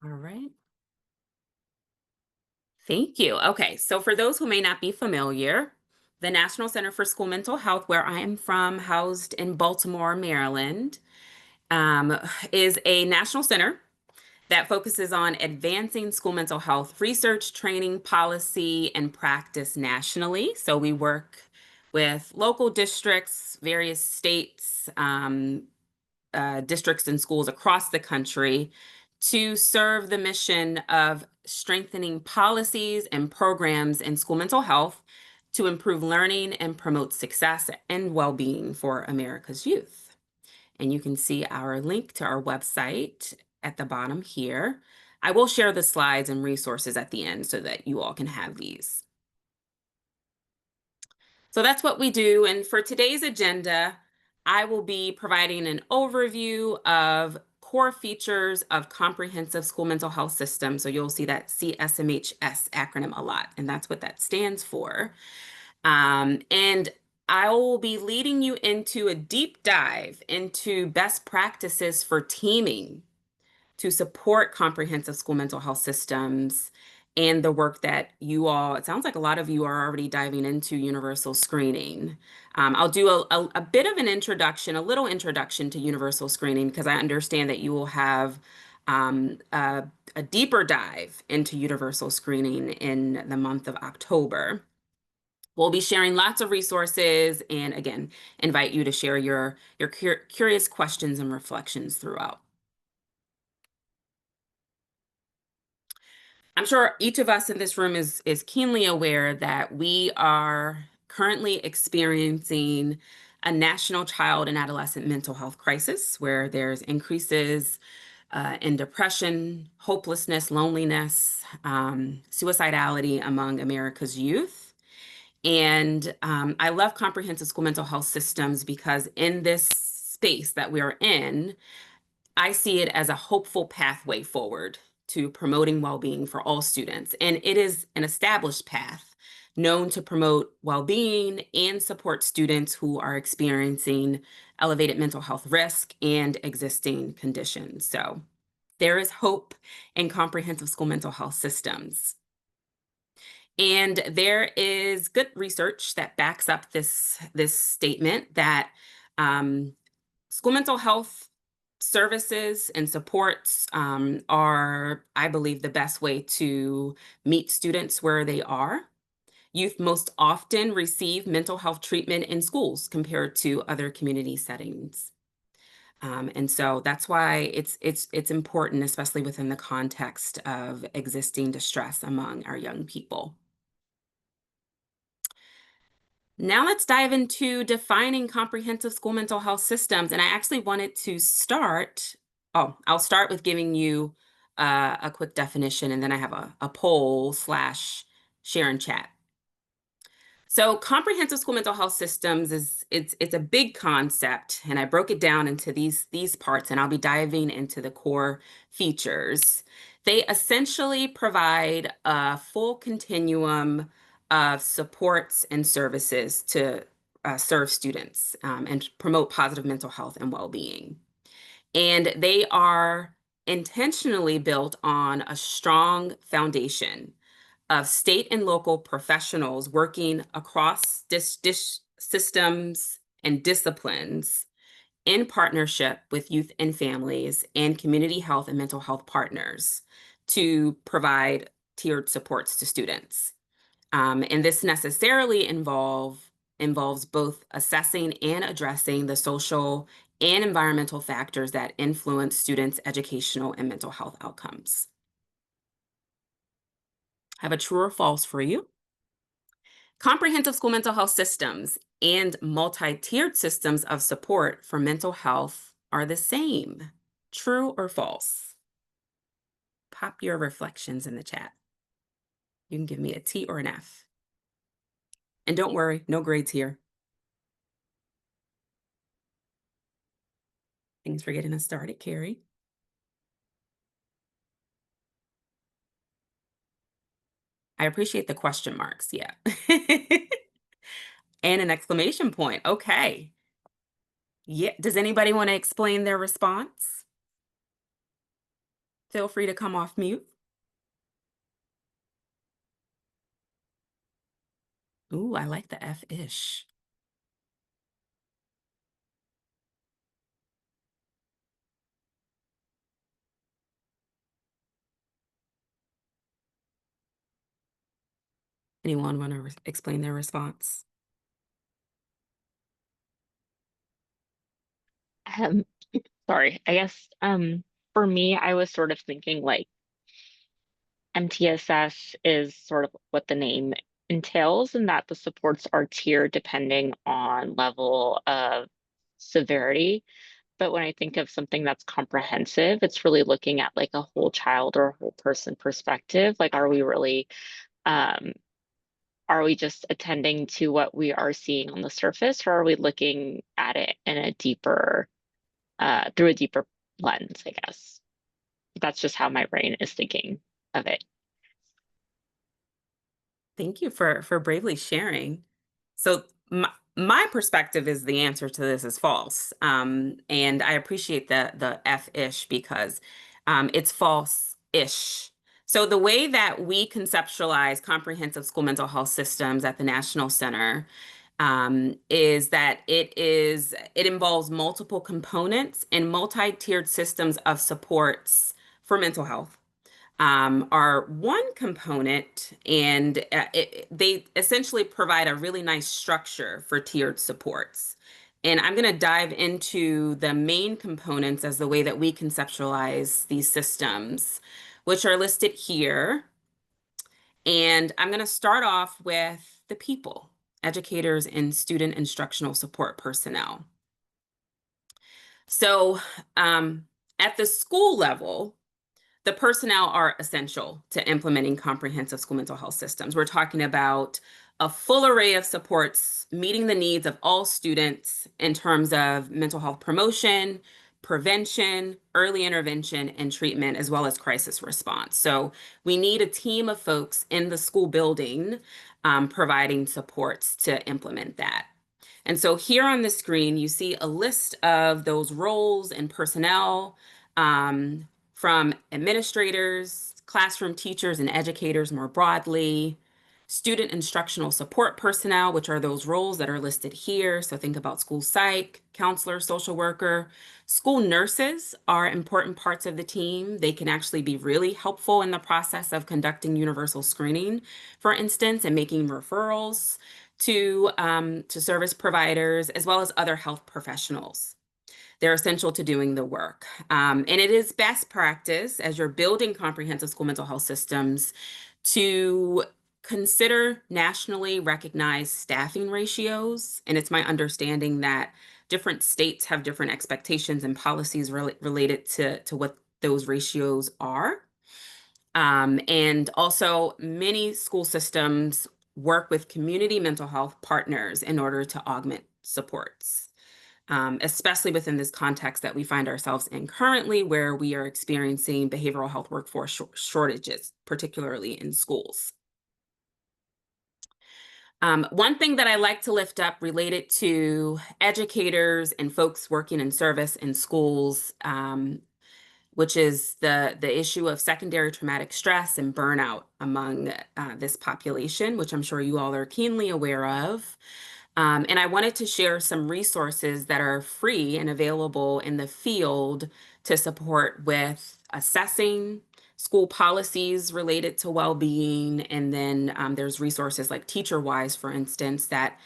All right. Thank you. Okay, so for those who may not be familiar, the National Center for School Mental Health, where I am from, housed in Baltimore, Maryland, um, is a national center that focuses on advancing school mental health research, training, policy, and practice nationally. So we work with local districts, various states, districts and schools across the country to serve the mission of strengthening policies and programs in school mental health to improve learning and promote success and well-being for America's youth. And you can see our link to our website at the bottom here. I will share the slides and resources at the end so that you all can have these. So that's what we do. And for today's agenda, I will be providing an overview of core features of comprehensive school mental health system. So you'll see that CSMHS acronym a lot, and that's what that stands for. And I will be leading you into a deep dive into best practices for teaming to support comprehensive school mental health systems and the work that you all, it sounds like a lot of you are already diving into universal screening. I'll do a bit of an introduction, a little introduction to universal screening, because I understand that you will have a deeper dive into universal screening in the month of October. We'll be sharing lots of resources and again, invite you to share your curious questions and reflections throughout. I'm sure each of us in this room is keenly aware that we are currently experiencing a national child and adolescent mental health crisis where there's increases in depression, hopelessness, loneliness, suicidality among America's youth. And I love comprehensive school mental health systems because in this space that we are in, I see it as a hopeful pathway forward to promoting well-being for all students. And it is an established path known to promote well-being and support students who are experiencing elevated mental health risk and existing conditions. So there is hope in comprehensive school mental health systems. And there is good research that backs up this statement that school mental health services and supports are, I believe, the best way to meet students where they are. Youth most often receive mental health treatment in schools compared to other community settings. And so that's why it's important, especially within the context of existing distress among our young people. Now let's dive into defining comprehensive school mental health systems. And I actually wanted to start, I'll start with giving you a quick definition, and then I have a poll slash share and chat. So comprehensive school mental health systems it's a big concept, and I broke it down into these parts, and I'll be diving into the core features. They essentially provide a full continuum of supports and services to serve students and promote positive mental health and well-being. And they are intentionally built on a strong foundation of state and local professionals working across systems and disciplines in partnership with youth and families and community health and mental health partners to provide tiered supports to students. And this necessarily involves both assessing and addressing the social and environmental factors that influence students' educational and mental health outcomes. I have a true or false for you. Comprehensive school mental health systems and multi-tiered systems of support for mental health are the same. True or false? Pop your reflections in the chat. You can give me a T or an F. And don't worry, no grades here. Thanks for getting us started, Carrie. I appreciate the question marks, yeah. And an exclamation point, okay. Yeah, does anybody wanna explain their response? Feel free to come off mute. Ooh, I like the F-ish. Anyone want to explain their response? Um, Sorry, I guess for me, I was sort of thinking like MTSS is sort of what the name entails, and that the supports are tiered depending on level of severity. But when I think of something that's comprehensive, it's really looking at like a whole child or a whole person perspective. Like, um, are we just attending to what we are seeing on the surface, or are we looking at it in a deeper, through a deeper lens, I guess. That's just how my brain is thinking of it. Thank you for bravely sharing. So my perspective is the answer to this is false. And I appreciate the F-ish because it's false-ish. So the way that we conceptualize comprehensive school mental health systems at the National Center is that it involves multiple components and multi-tiered systems of supports for mental health are one component, and they essentially provide a really nice structure for tiered supports. And I'm going to dive into the main components as the way that we conceptualize these systems, which are listed here. And I'm going to start off with the people, educators and student instructional support personnel. So at the school level, the personnel are essential to implementing comprehensive school mental health systems. We're talking about a full array of supports meeting the needs of all students in terms of mental health promotion, prevention, early intervention, and treatment, as well as crisis response. So we need a team of folks in the school building providing supports to implement that. And so here on the screen, you see a list of those roles and personnel from administrators, classroom teachers, and educators more broadly, student instructional support personnel, which are those roles that are listed here. So think about school psych, counselor, social worker. School nurses are important parts of the team. They can actually be really helpful in the process of conducting universal screening, for instance, and making referrals to service providers, as well as other health professionals. They're essential to doing the work. And it is best practice as you're building comprehensive school mental health systems to consider nationally recognized staffing ratios. And it's my understanding that different states have different expectations and policies related to what those ratios are. And also, many school systems work with community mental health partners in order to augment supports, especially within this context that we find ourselves in currently, where we are experiencing behavioral health workforce shortages, particularly in schools. One thing that I like to lift up related to educators and folks working in service in schools, which is the issue of secondary traumatic stress and burnout among this population, which I'm sure you all are keenly aware of. And I wanted to share some resources that are free and available in the field to support with assessing school policies related to well-being. And then there's resources like TeacherWise, for instance, that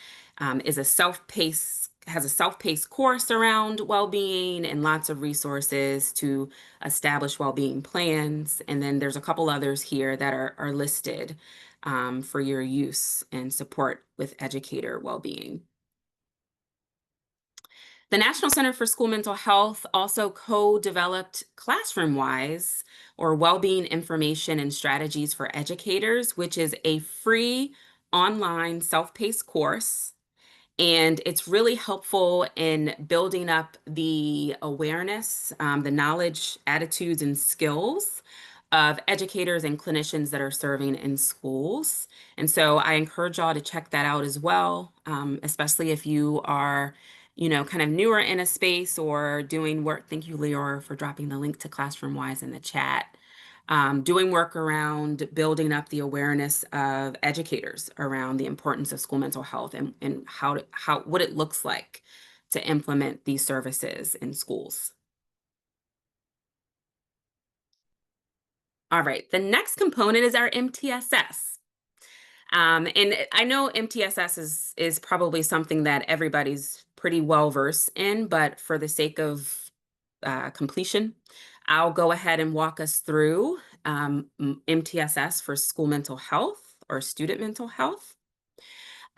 is a self-paced has a self-paced course around well-being and lots of resources to establish well-being plans. And then there's a couple others here that are listed for your use and support with educator well-being. The National Center for School Mental Health also co-developed ClassroomWise, or Wellbeing Information and Strategies for Educators, which is a free online self-paced course. And it's really helpful in building up the awareness, the knowledge, attitudes, and skills of educators and clinicians that are serving in schools. And so I encourage y'all to check that out as well, especially if you are kind of newer in a space or doing work. Thank you, Leora, for dropping the link to Classroom Wise in the chat. Doing work around building up the awareness of educators around the importance of school mental health and what it looks like to implement these services in schools. All right, the next component is our MTSS. And I know MTSS is probably something that everybody's pretty well versed in, but for the sake of completion, I'll go ahead and walk us through MTSS for school mental health or student mental health.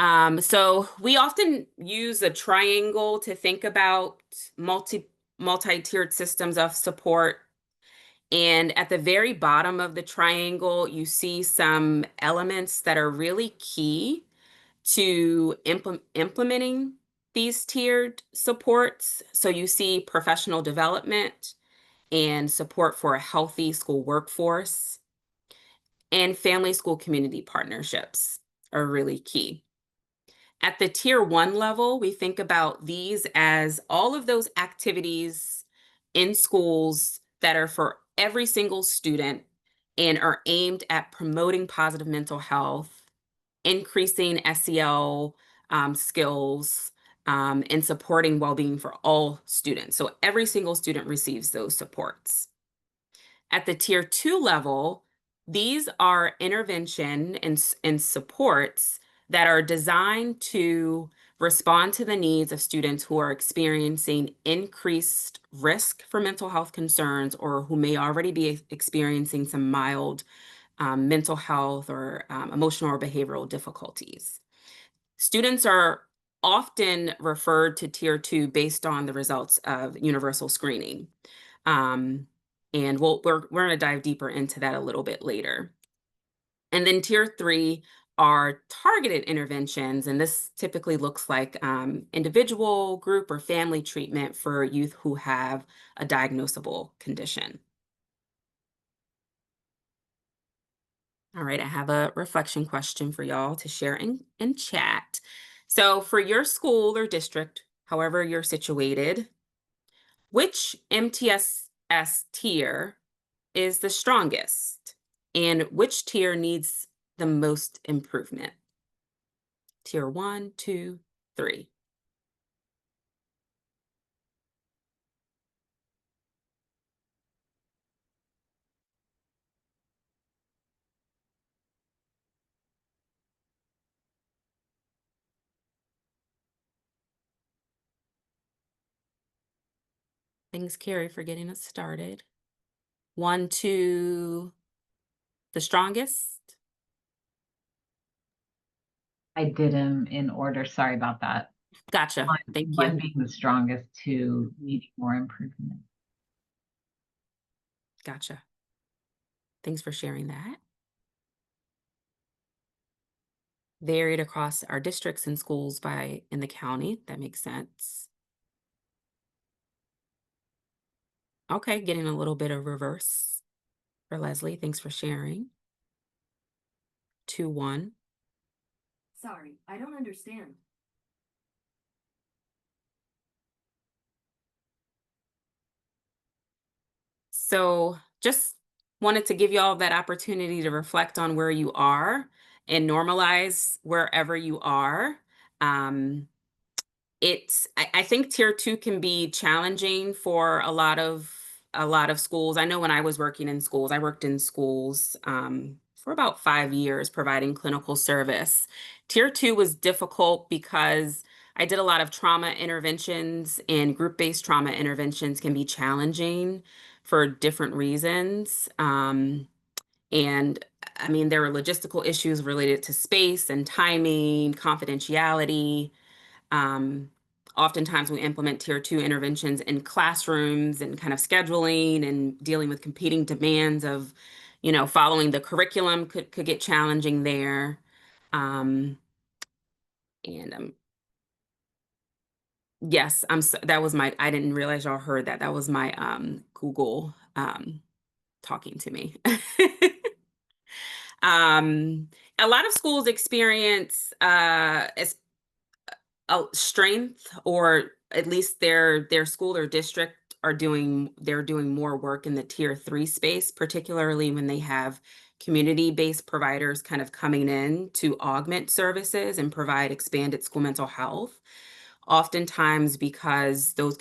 So we often use a triangle to think about multi-tiered systems of support. And at the very bottom of the triangle, you see some elements that are really key to implementing these tiered supports. So you see professional development and support for a healthy school workforce, and family school community partnerships are really key. At the tier 1 level, we think about these as all of those activities in schools that are for every single student and are aimed at promoting positive mental health, increasing SEL skills, and supporting well-being for all students. So every single student receives those supports. At the tier 2 level, these are intervention and supports that are designed to respond to the needs of students who are experiencing increased risk for mental health concerns or who may already be experiencing some mild mental health or emotional or behavioral difficulties. Students are often referred to tier 2 based on the results of universal screening. Um, and we're going to dive deeper into that a little bit later. And then tier 3 are targeted interventions, and this typically looks like individual, group, or family treatment for youth who have a diagnosable condition. All right, I have a reflection question for y'all to share in chat. So for your school or district, however you're situated, which MTSS tier is the strongest and which tier needs the most improvement? Tier 1, 2, 3. Thanks, Carrie, for getting us started. 1, 2, the strongest. I did them in order. Sorry about that. Gotcha. Thank you. One being the strongest, two needing more improvement. Gotcha. Thanks for sharing that. Varied across our districts and schools in the county. That makes sense. Okay, getting a little bit of reverse for Leslie. Thanks for sharing. 2, 1. Sorry, I don't understand. So just wanted to give you all that opportunity to reflect on where you are and normalize wherever you are. Um, I think tier 2 can be challenging for a lot of schools. I know when I was working in schools, I worked in schools for about 5 years providing clinical service. Tier 2 was difficult because I did a lot of trauma interventions, and group-based trauma interventions can be challenging for different reasons. And I mean, there were logistical issues related to space and timing, confidentiality. Um, Oftentimes we implement tier 2 interventions in classrooms and kind of scheduling and dealing with competing demands of, following the curriculum could get challenging there. Um, and yes, that was I didn't realize y'all heard that. That was my Google talking to me. Um, a lot of schools experience strength, or at least their school or district they're doing more work in the tier 3 space, particularly when they have community-based providers kind of coming in to augment services and provide expanded school mental health. Oftentimes because those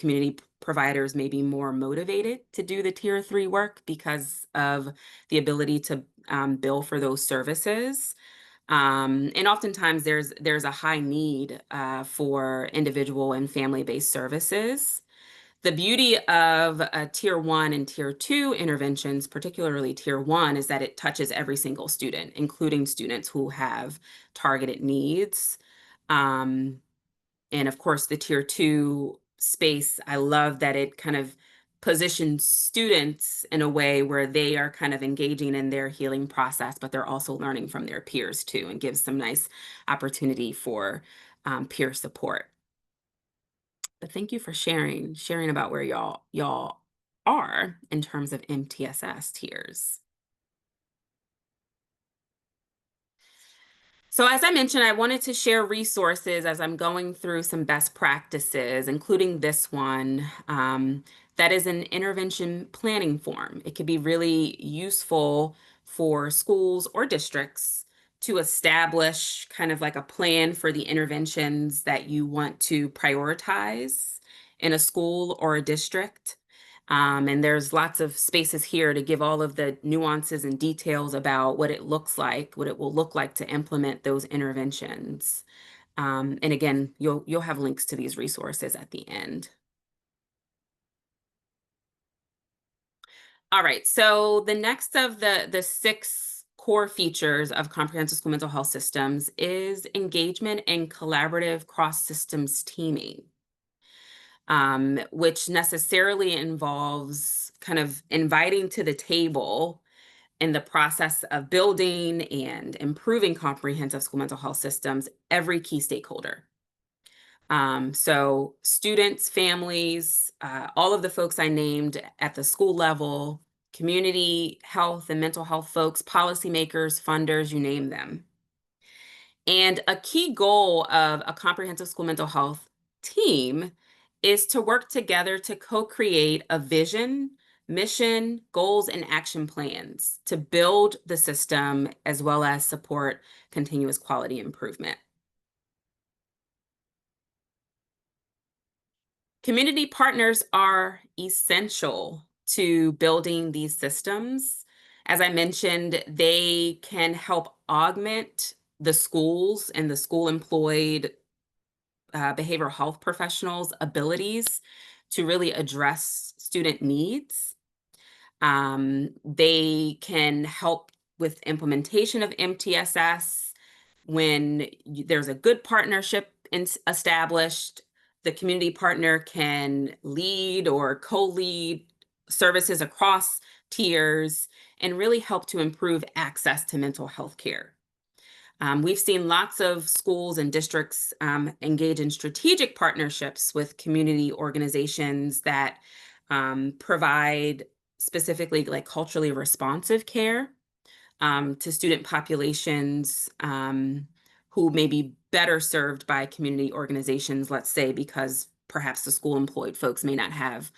providers may be more motivated to do the tier 3 work because of the ability to bill for those services. And oftentimes there's a high need for individual and family-based services. The beauty of tier 1 and tier 2 interventions, particularly tier 1, is that it touches every single student, including students who have targeted needs. Um, and of course, the tier 2 space, I love that it kind of positions students in a way where they are kind of engaging in their healing process, but they're also learning from their peers too, and gives some nice opportunity for peer support. But thank you for sharing about where y'all are in terms of MTSS tiers. So as I mentioned, I wanted to share resources as I'm going through some best practices, including this one, that is an intervention planning form. It could be really useful for schools or districts to establish kind of like a plan for the interventions that you want to prioritize in a school or a district. And there's lots of spaces here to give all of the nuances and details about what it looks like, what it will look like to implement those interventions. And again, you'll have links to these resources at the end. All right, so the next of the 6 core features of comprehensive school mental health systems is engagement and collaborative cross-systems teaming. Which necessarily involves kind of inviting to the table in the process of building and improving comprehensive school mental health systems every key stakeholder. So students, families, all of the folks I named at the school level, community health and mental health folks, policymakers, funders, you name them. And a key goal of a comprehensive school mental health team is to work together to co-create a vision, mission, goals, and action plans to build the system as well as support continuous quality improvement. Community partners are essential to building these systems. As I mentioned, they can help augment the schools and the school employed behavioral health professionals' abilities to really address student needs. They can help with implementation of MTSS when there's a good partnership established. The community partner can lead or co-lead services across tiers and really help to improve access to mental health care. We've seen lots of schools and districts engage in strategic partnerships with community organizations that provide specifically like culturally responsive care to student populations who may be better served by community organizations, let's say, because perhaps the school employed folks may not have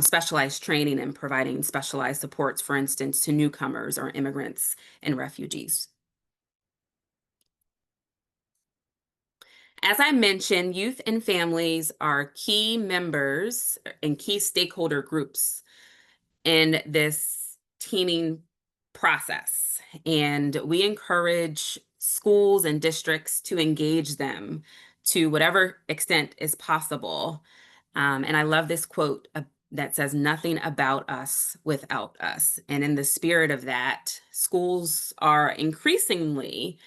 specialized training in providing specialized supports, for instance, to newcomers or immigrants and refugees. As I mentioned, youth and families are key members and key stakeholder groups in this teaming process. And we encourage schools and districts to engage them to whatever extent is possible. And I love this quote that says, "Nothing about us without us." And in the spirit of that, schools are increasingly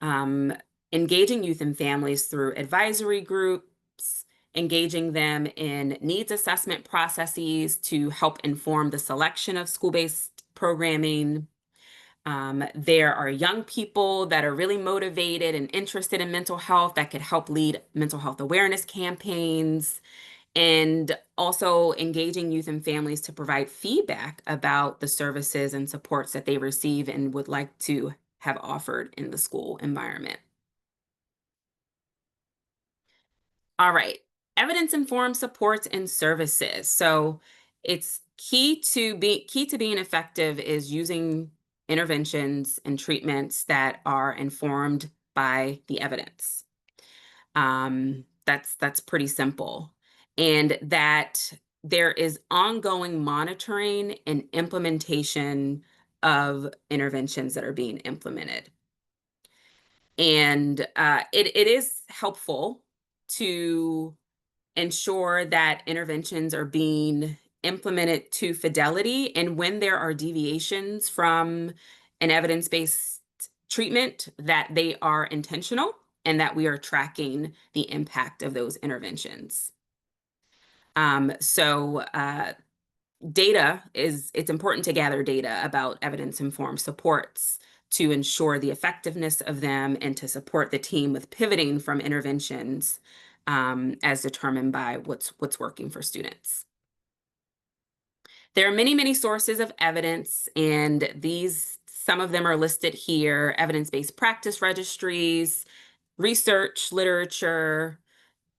um, engaging youth and families through advisory groups, engaging them in needs assessment processes to help inform the selection of school-based programming. There are young people that are really motivated and interested in mental health that could help lead mental health awareness campaigns, and also engaging youth and families to provide feedback about the services and supports that they receive and would like to have offered in the school environment. All right. Evidence-informed supports and services. So it's key to being effective is using interventions and treatments that are informed by the evidence. That's pretty simple. And that there is ongoing monitoring and implementation of interventions that are being implemented. And it is helpful to ensure that interventions are being implemented to fidelity. And when there are deviations from an evidence-based treatment, that they are intentional and that we are tracking the impact of those interventions. It's important to gather data about evidence-informed supports to ensure the effectiveness of them and to support the team with pivoting from interventions as determined by what's working for students. There are many, many sources of evidence, and some of them are listed here: evidence-based practice registries, research literature,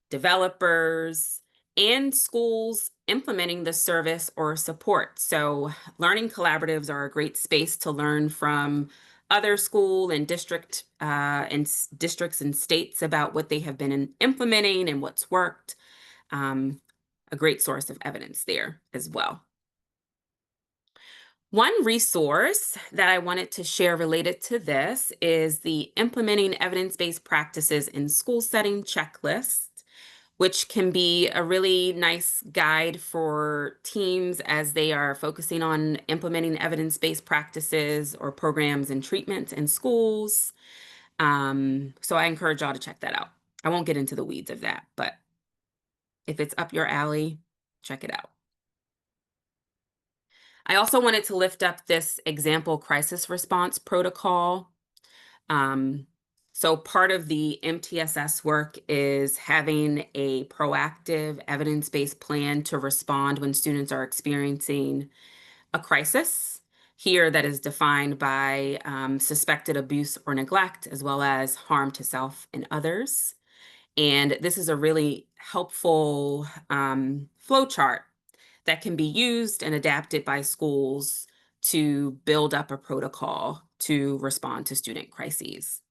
developers, and schools implementing the service or support. So learning collaboratives are a great space to learn from other school and districts and states about what they have been implementing and what's worked. A great source of evidence there as well. One resource that I wanted to share related to this is the Implementing Evidence-Based Practices in School Setting checklist, which can be a really nice guide for teams as they are focusing on implementing evidence-based practices or programs and treatments in schools. So I encourage y'all to check that out. I won't get into the weeds of that, but if it's up your alley, check it out. I also wanted to lift up this example crisis response protocol. So part of the MTSS work is having a proactive evidence-based plan to respond when students are experiencing a crisis. Here, that is defined by suspected abuse or neglect, as well as harm to self and others. And this is a really helpful flow chart that can be used and adapted by schools to build up a protocol to respond to student crises.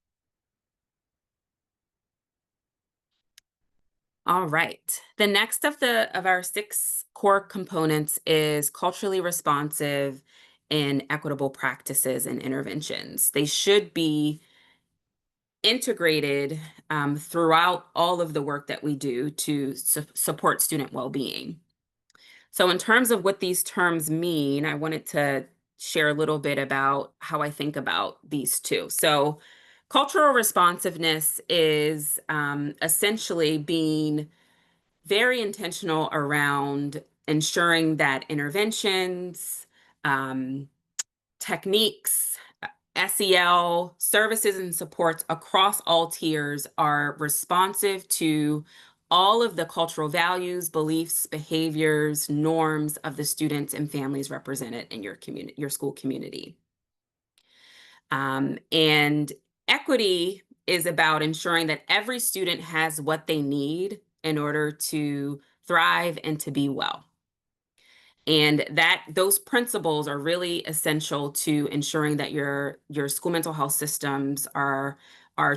All right. The next of our 6 core components is culturally responsive and equitable practices and interventions. They should be integrated throughout all of the work that we do to support student well-being. So in terms of what these terms mean, I wanted to share a little bit about how I think about these two. So cultural responsiveness is essentially being very intentional around ensuring that interventions, techniques, SEL, services and supports across all tiers are responsive to all of the cultural values, beliefs, behaviors, norms of the students and families represented in your community, your school community. And equity is about ensuring that every student has what they need in order to thrive and to be well. And those principles are really essential to ensuring that your school mental health systems are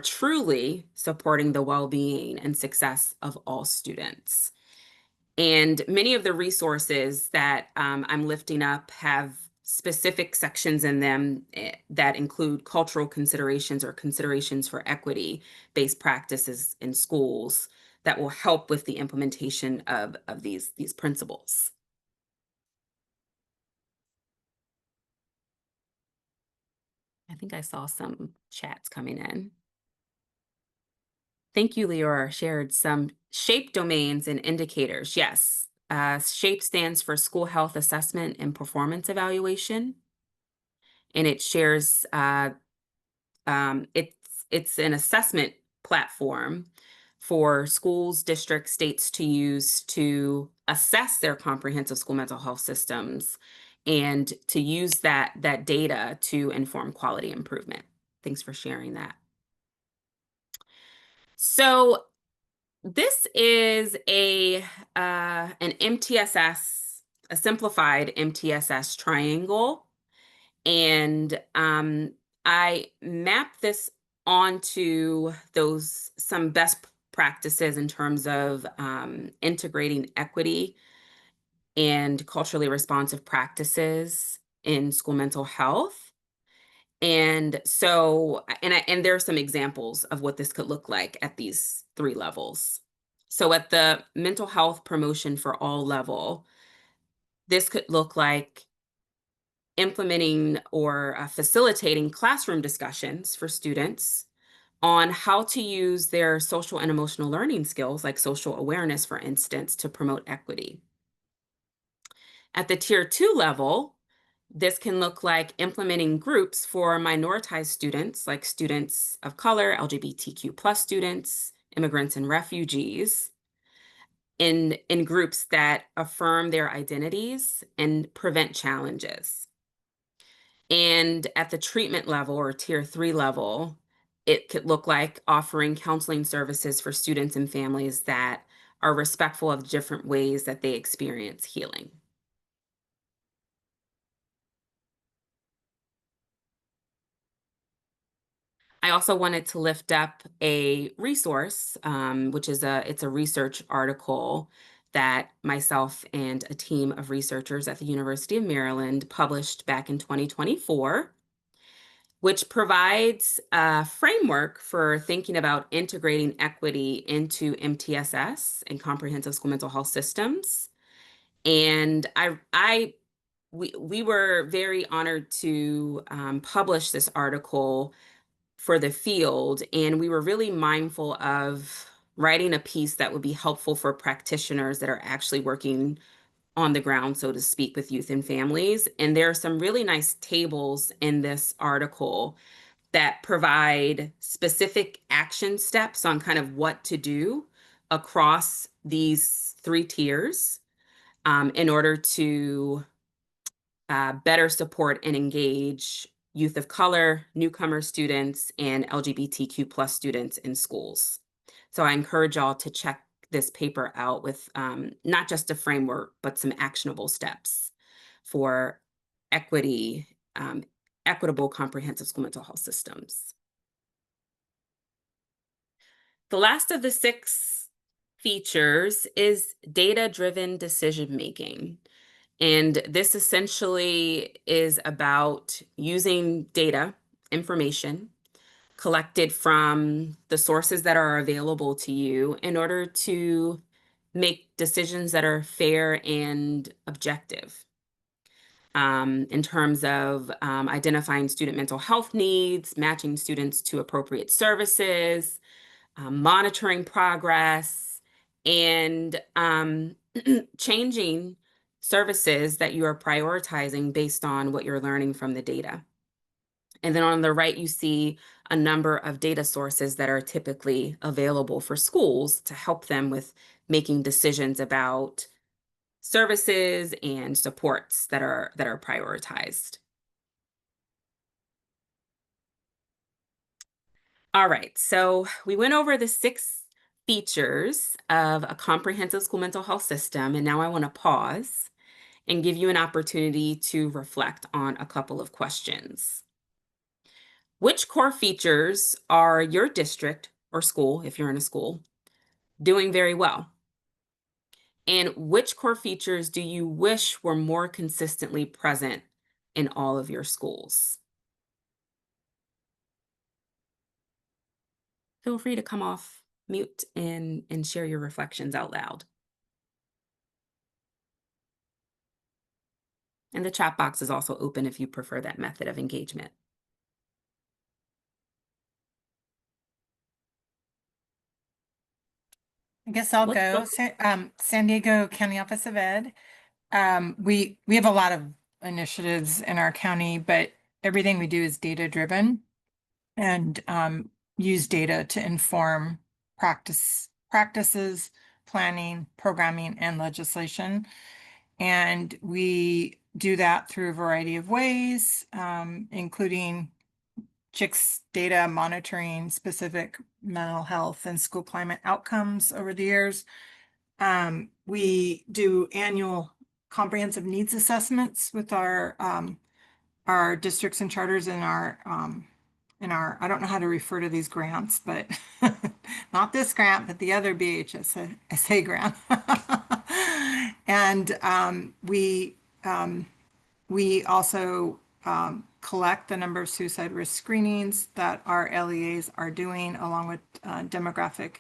truly supporting the well-being and success of all students. And many of the resources that I'm lifting up have specific sections in them that include cultural considerations or considerations for equity-based practices in schools that will help with the implementation of these principles. I think I saw some chats coming in. Thank you, Leora. Shared some SHAPE domains and indicators. Yes, SHAPE stands for School Health Assessment and Performance Evaluation, and it shares. It's an assessment platform for schools, districts, states to use to assess their comprehensive school mental health systems and to use that data to inform quality improvement. Thanks for sharing that. So This is an MTSS, a simplified MTSS triangle, and I mapped this onto some best practices in terms of integrating equity and culturally responsive practices in school mental health. And so, and there are some examples of what this could look like at these three levels. So at the mental health promotion for all level, this could look like implementing or facilitating classroom discussions for students on how to use their social and emotional learning skills, like social awareness, for instance, to promote equity. At the tier 2 level, this can look like implementing groups for minoritized students, like students of color, LGBTQ plus students, immigrants, and refugees, in groups that affirm their identities and prevent challenges. And at the treatment level or tier 3 level, it could look like offering counseling services for students and families that are respectful of different ways that they experience healing. I also wanted to lift up a resource, which is it's a research article that myself and a team of researchers at the University of Maryland published back in 2024, which provides a framework for thinking about integrating equity into MTSS and comprehensive school mental health systems. And we were very honored to publish this article for the field, and we were really mindful of writing a piece that would be helpful for practitioners that are actually working on the ground, so to speak, with youth and families. And there are some really nice tables in this article that provide specific action steps on kind of what to do across these three tiers in order to better support and engage youth of color, newcomer students, and LGBTQ plus students in schools. So I encourage y'all to check this paper out with not just a framework, but some actionable steps for equity, equitable comprehensive school mental health systems. The last of the 6 features is data-driven decision-making. And this essentially is about using data, information collected from the sources that are available to you in order to make decisions that are fair and objective. In terms of identifying student mental health needs, matching students to appropriate services, monitoring progress, and changing services that you are prioritizing based on what you're learning from the data. And then on the right, you see a number of data sources that are typically available for schools to help them with making decisions about services and supports that are prioritized. All right, so we went over the 6 features of a comprehensive school mental health system, and now I want to pause and give you an opportunity to reflect on a couple of questions. Which core features are your district or school, if you're in a school, doing very well? And which core features do you wish were more consistently present in all of your schools? Feel free to come off mute and share your reflections out loud. And the chat box is also open if you prefer that method of engagement. I guess I'll go. San Diego County Office of Ed. We have a lot of initiatives in our county, but everything we do is data driven and use data to inform practices, planning, programming, and legislation. And we do that through a variety of ways, including chicks data monitoring specific mental health and school climate outcomes over the years. We do annual comprehensive needs assessments with our districts and charters in our, I don't know how to refer to these grants, but not this grant, but the other BHSSA grant. And we also collect the number of suicide risk screenings that our LEAs are doing, along with demographic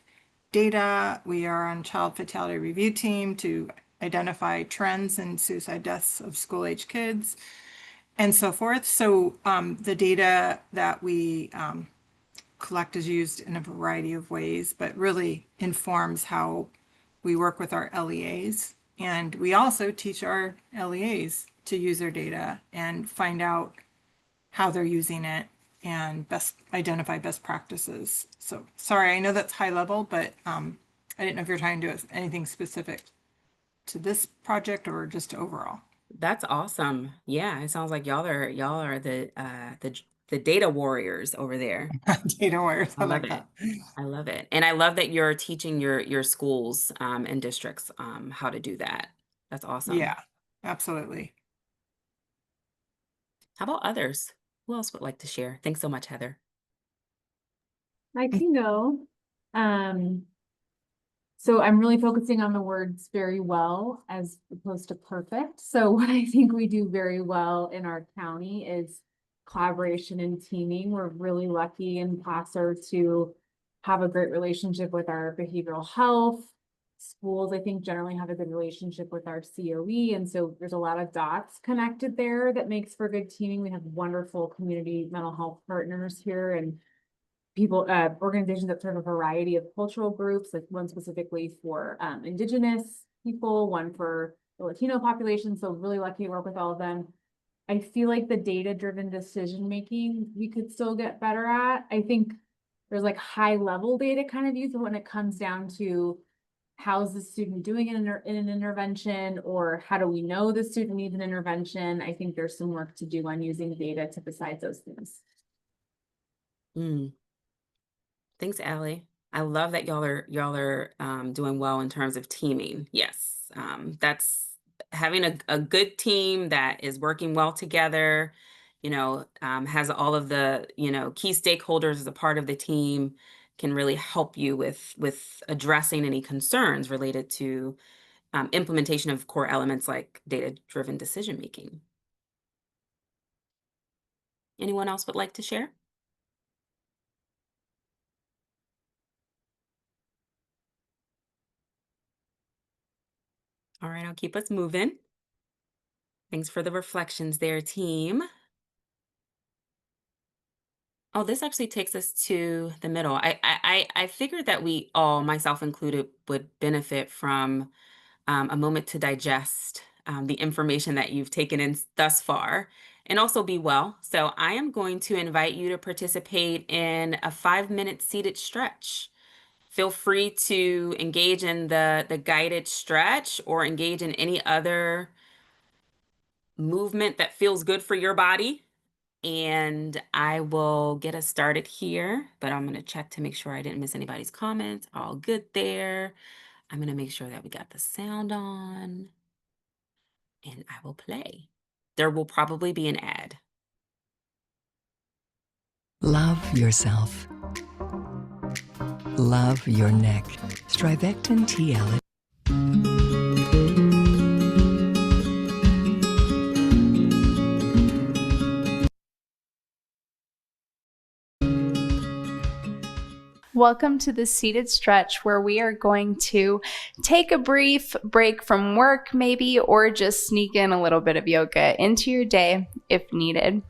data. We are on child fatality review team to identify trends in suicide deaths of school-age kids and so forth. So the data that we collect is used in a variety of ways, but really informs how we work with our LEAs. And we also teach our LEAs to use their data and find out how they're using it and identify best practices. So sorry, I know that's high level, but I didn't know if you're trying to do anything specific to this project or just overall. That's awesome. Yeah, it sounds like y'all are the data warriors over there. Data warriors, I I love like it. that. I love it. And I love that you're teaching your schools and districts how to do that. That's awesome. Yeah, absolutely. How about others? Who else would like to share? Thanks so much, Heather. I can go. Um, so I'm really focusing on the words very well as opposed to perfect. So what I think we do very well in our county is collaboration and teaming. We're really lucky in Placer to have a great relationship with our behavioral health. Schools, I think, generally have a good relationship with our COE. And so there's a lot of dots connected there that makes for good teaming. We have wonderful community mental health partners here and people, organizations that serve a variety of cultural groups, like one specifically for Indigenous people, one for the Latino population. So really lucky to work with all of them. I feel like the data-driven decision-making we could still get better at. I think there's like high-level data kind of use when it comes down to how's the student doing in an intervention, or how do we know the student needs an intervention? I think there's some work to do on using data to decide those things. Mm. Thanks, Allie. I love that y'all are doing well in terms of teaming. Yes, that's having a good team that is working well together. Has all of the key stakeholders as a part of the team can really help you with addressing any concerns related to implementation of core elements like data-driven decision making. Anyone else would like to share? All right, I'll keep us moving. Thanks for the reflections there, team. Oh, this actually takes us to the middle. I figured that we all, myself included, would benefit from a moment to digest the information that you've taken in thus far and also be well. So I am going to invite you to participate in a 5-minute seated stretch. Feel free to engage in the guided stretch or engage in any other movement that feels good for your body. And I will get us started here, but I'm going to check to make sure I didn't miss anybody's comments. All good there. I'm going to make sure that we got the sound on. And I will play. There will probably be an ad. Love yourself. Love your neck. Strivectin TL. Welcome to the seated stretch where we are going to take a brief break from work maybe, or just sneak in a little bit of yoga into your day if needed.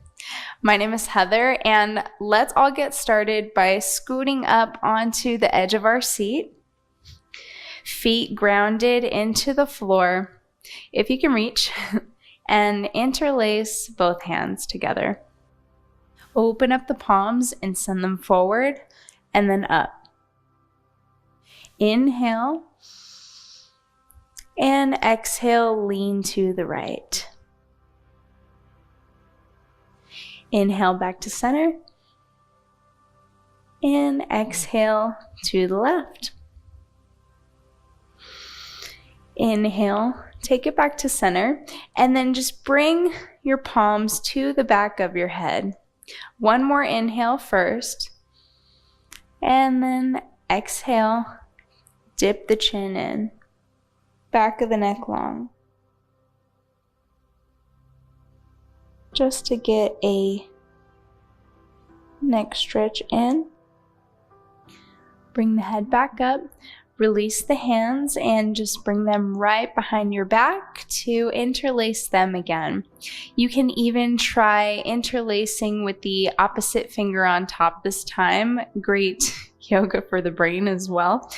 My name is Heather, and let's all get started by scooting up onto the edge of our seat, feet grounded into the floor, if you can reach, and interlace both hands together. Open up the palms and send them forward and then up. Inhale and exhale, lean to the right. Inhale back to center And exhale to the left. Inhale, take it back to center, and then just bring your palms to the back of your head. One more inhale first, and then exhale, dip the chin in, back of the neck long. Just to get a neck stretch in. Bring the head back up. Release the hands and just bring them right behind your back to interlace them again. You can even try interlacing with the opposite finger on top this time. Great yoga for the brain as well.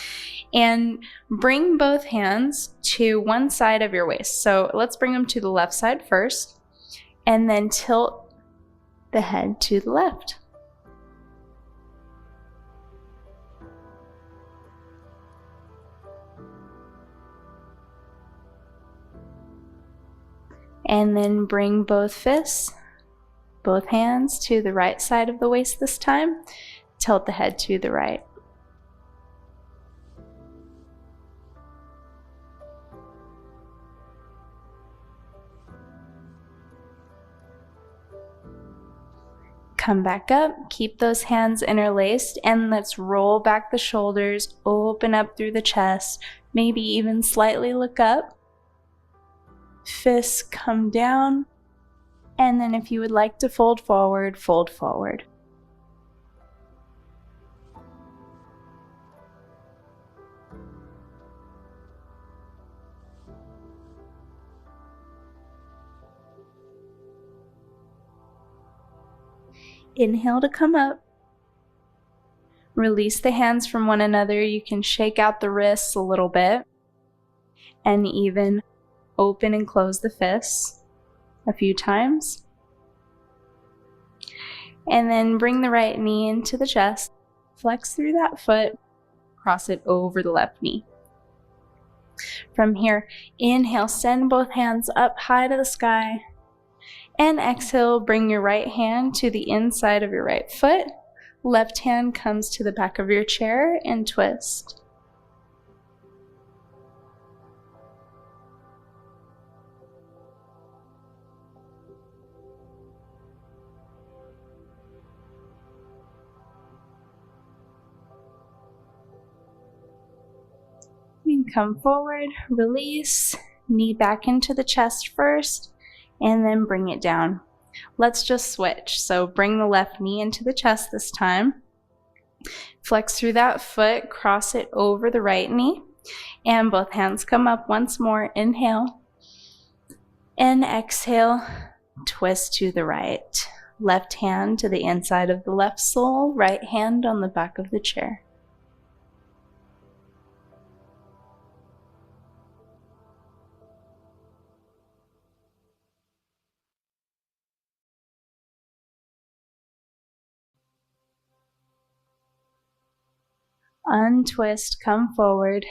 And bring both hands to one side of your waist. So let's bring them to the left side first, and then tilt the head to the left. And then bring both fists, both hands to the right side of the waist this time. Tilt the head to the right. Come back up, keep those hands interlaced, and let's roll back the shoulders, open up through the chest, maybe even slightly look up. Fists come down, and then if you would like to fold forward, fold forward. Inhale to come up. Release the hands from one another. You can shake out the wrists a little bit, and even open and close the fists a few times. And then bring the right knee into the chest. Flex through that foot, cross it over the left knee. From here, inhale, send both hands up high to the sky. And exhale, bring your right hand to the inside of your right foot. Left hand comes to the back of your chair and twist. And come forward, release, knee back into the chest first, and then bring it down. Let's just switch. So bring the left knee into the chest this time. Flex through that foot, cross it over the right knee, and both hands come up once more. Inhale, and exhale, twist to the right. Left hand to the inside of the left sole, right hand on the back of the chair. Untwist, come forward,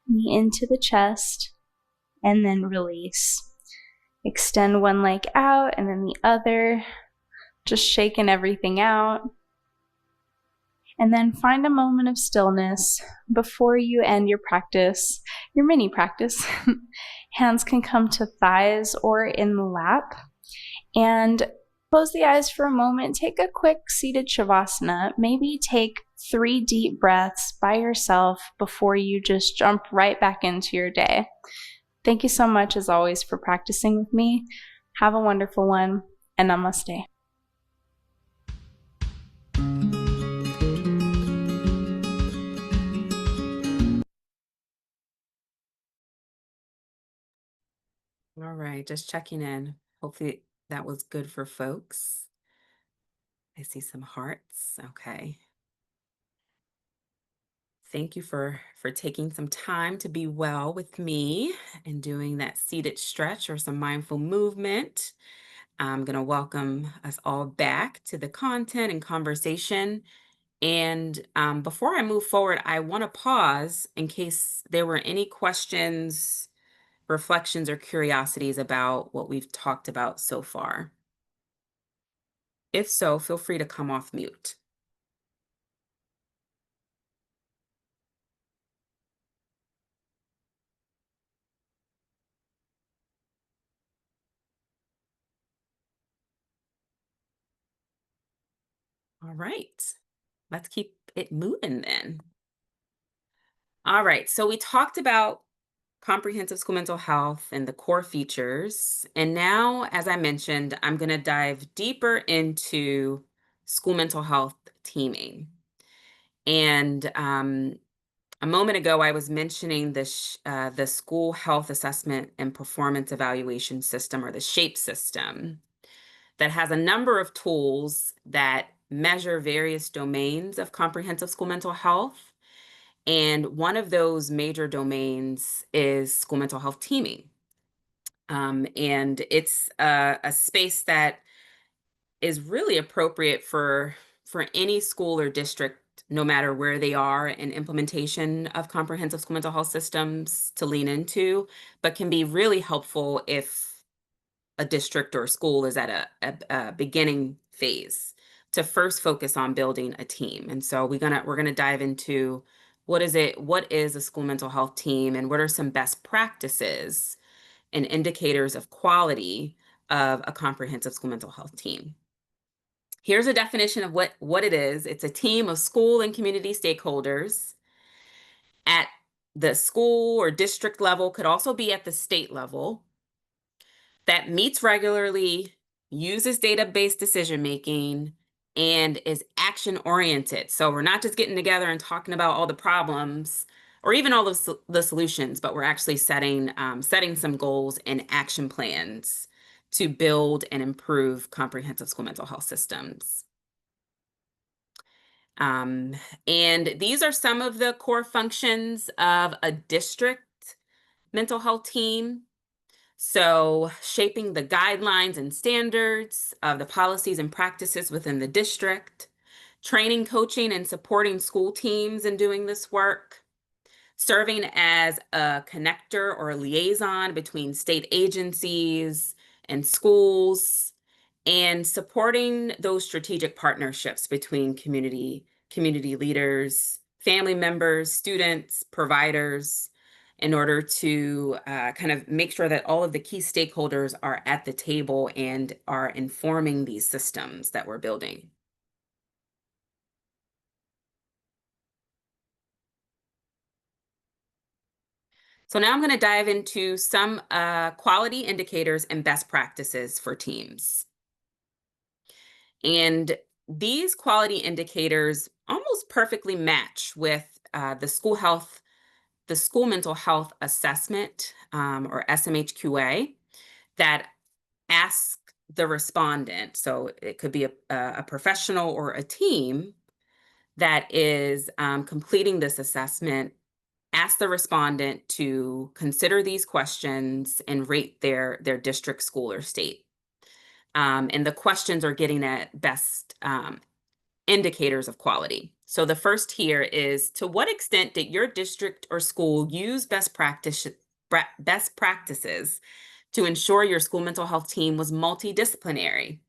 knee into the chest, and then release. Extend one leg out and then the other, just shaking everything out. And then find a moment of stillness before you end your practice, your mini practice. Hands can come to thighs or in the lap. And close the eyes for a moment. Take a quick seated shavasana. Maybe take 3 deep breaths by yourself before you just jump right back into your day. Thank you so much, as always, for practicing with me. Have a wonderful one, and namaste. All right, just checking in. Hopefully that was good for folks. I see some hearts. Okay. Thank you for taking some time to be well with me and doing that seated stretch or some mindful movement. I'm going to welcome us all back to the content and conversation. And before I move forward, I want to pause in case there were any questions, reflections, or curiosities about what we've talked about so far. If so, feel free to come off mute. right, let's keep it moving then. All right, so we talked about comprehensive school mental health and the core features. And now, as I mentioned, I'm going to dive deeper into school mental health teaming. And a moment ago, I was mentioning the school health assessment and performance evaluation system, or the SHAPE system, that has a number of tools that measure various domains of comprehensive school mental health. And one of those major domains is school mental health teaming. And it's a space that is really appropriate for any school or district, no matter where they are in implementation of comprehensive school mental health systems, to lean into, but can be really helpful if a district or a school is at a beginning phase, to first focus on building a team. And so we're gonna dive into what is a school mental health team, and what are some best practices and indicators of quality of a comprehensive school mental health team. Here's a definition of what it is. It's a team of school and community stakeholders at the school or district level, could also be at the state level, that meets regularly, uses data-based decision-making, and is action-oriented. So we're not just getting together and talking about all the problems or even all the solutions, but we're actually setting some goals and action plans to build and improve comprehensive school mental health systems. And these are some of the core functions of a district mental health team. So shaping the guidelines and standards of the policies and practices within the district, training, coaching, and supporting school teams in doing this work, serving as a connector or a liaison between state agencies and schools, and supporting those strategic partnerships between community leaders, family members, students, providers, in order to kind of make sure that all of the key stakeholders are at the table and are informing these systems that we're building. So now I'm going to dive into some quality indicators and best practices for teams. And these quality indicators almost perfectly match with the school mental health assessment, or SMHQA, that asks the respondent, so it could be a professional or a team that is completing this assessment, ask the respondent to consider these questions and rate their district, school, or state. And the questions are getting at best indicators of quality. So the first here is, to what extent did your district or school use best practices to ensure your school mental health team was multidisciplinary?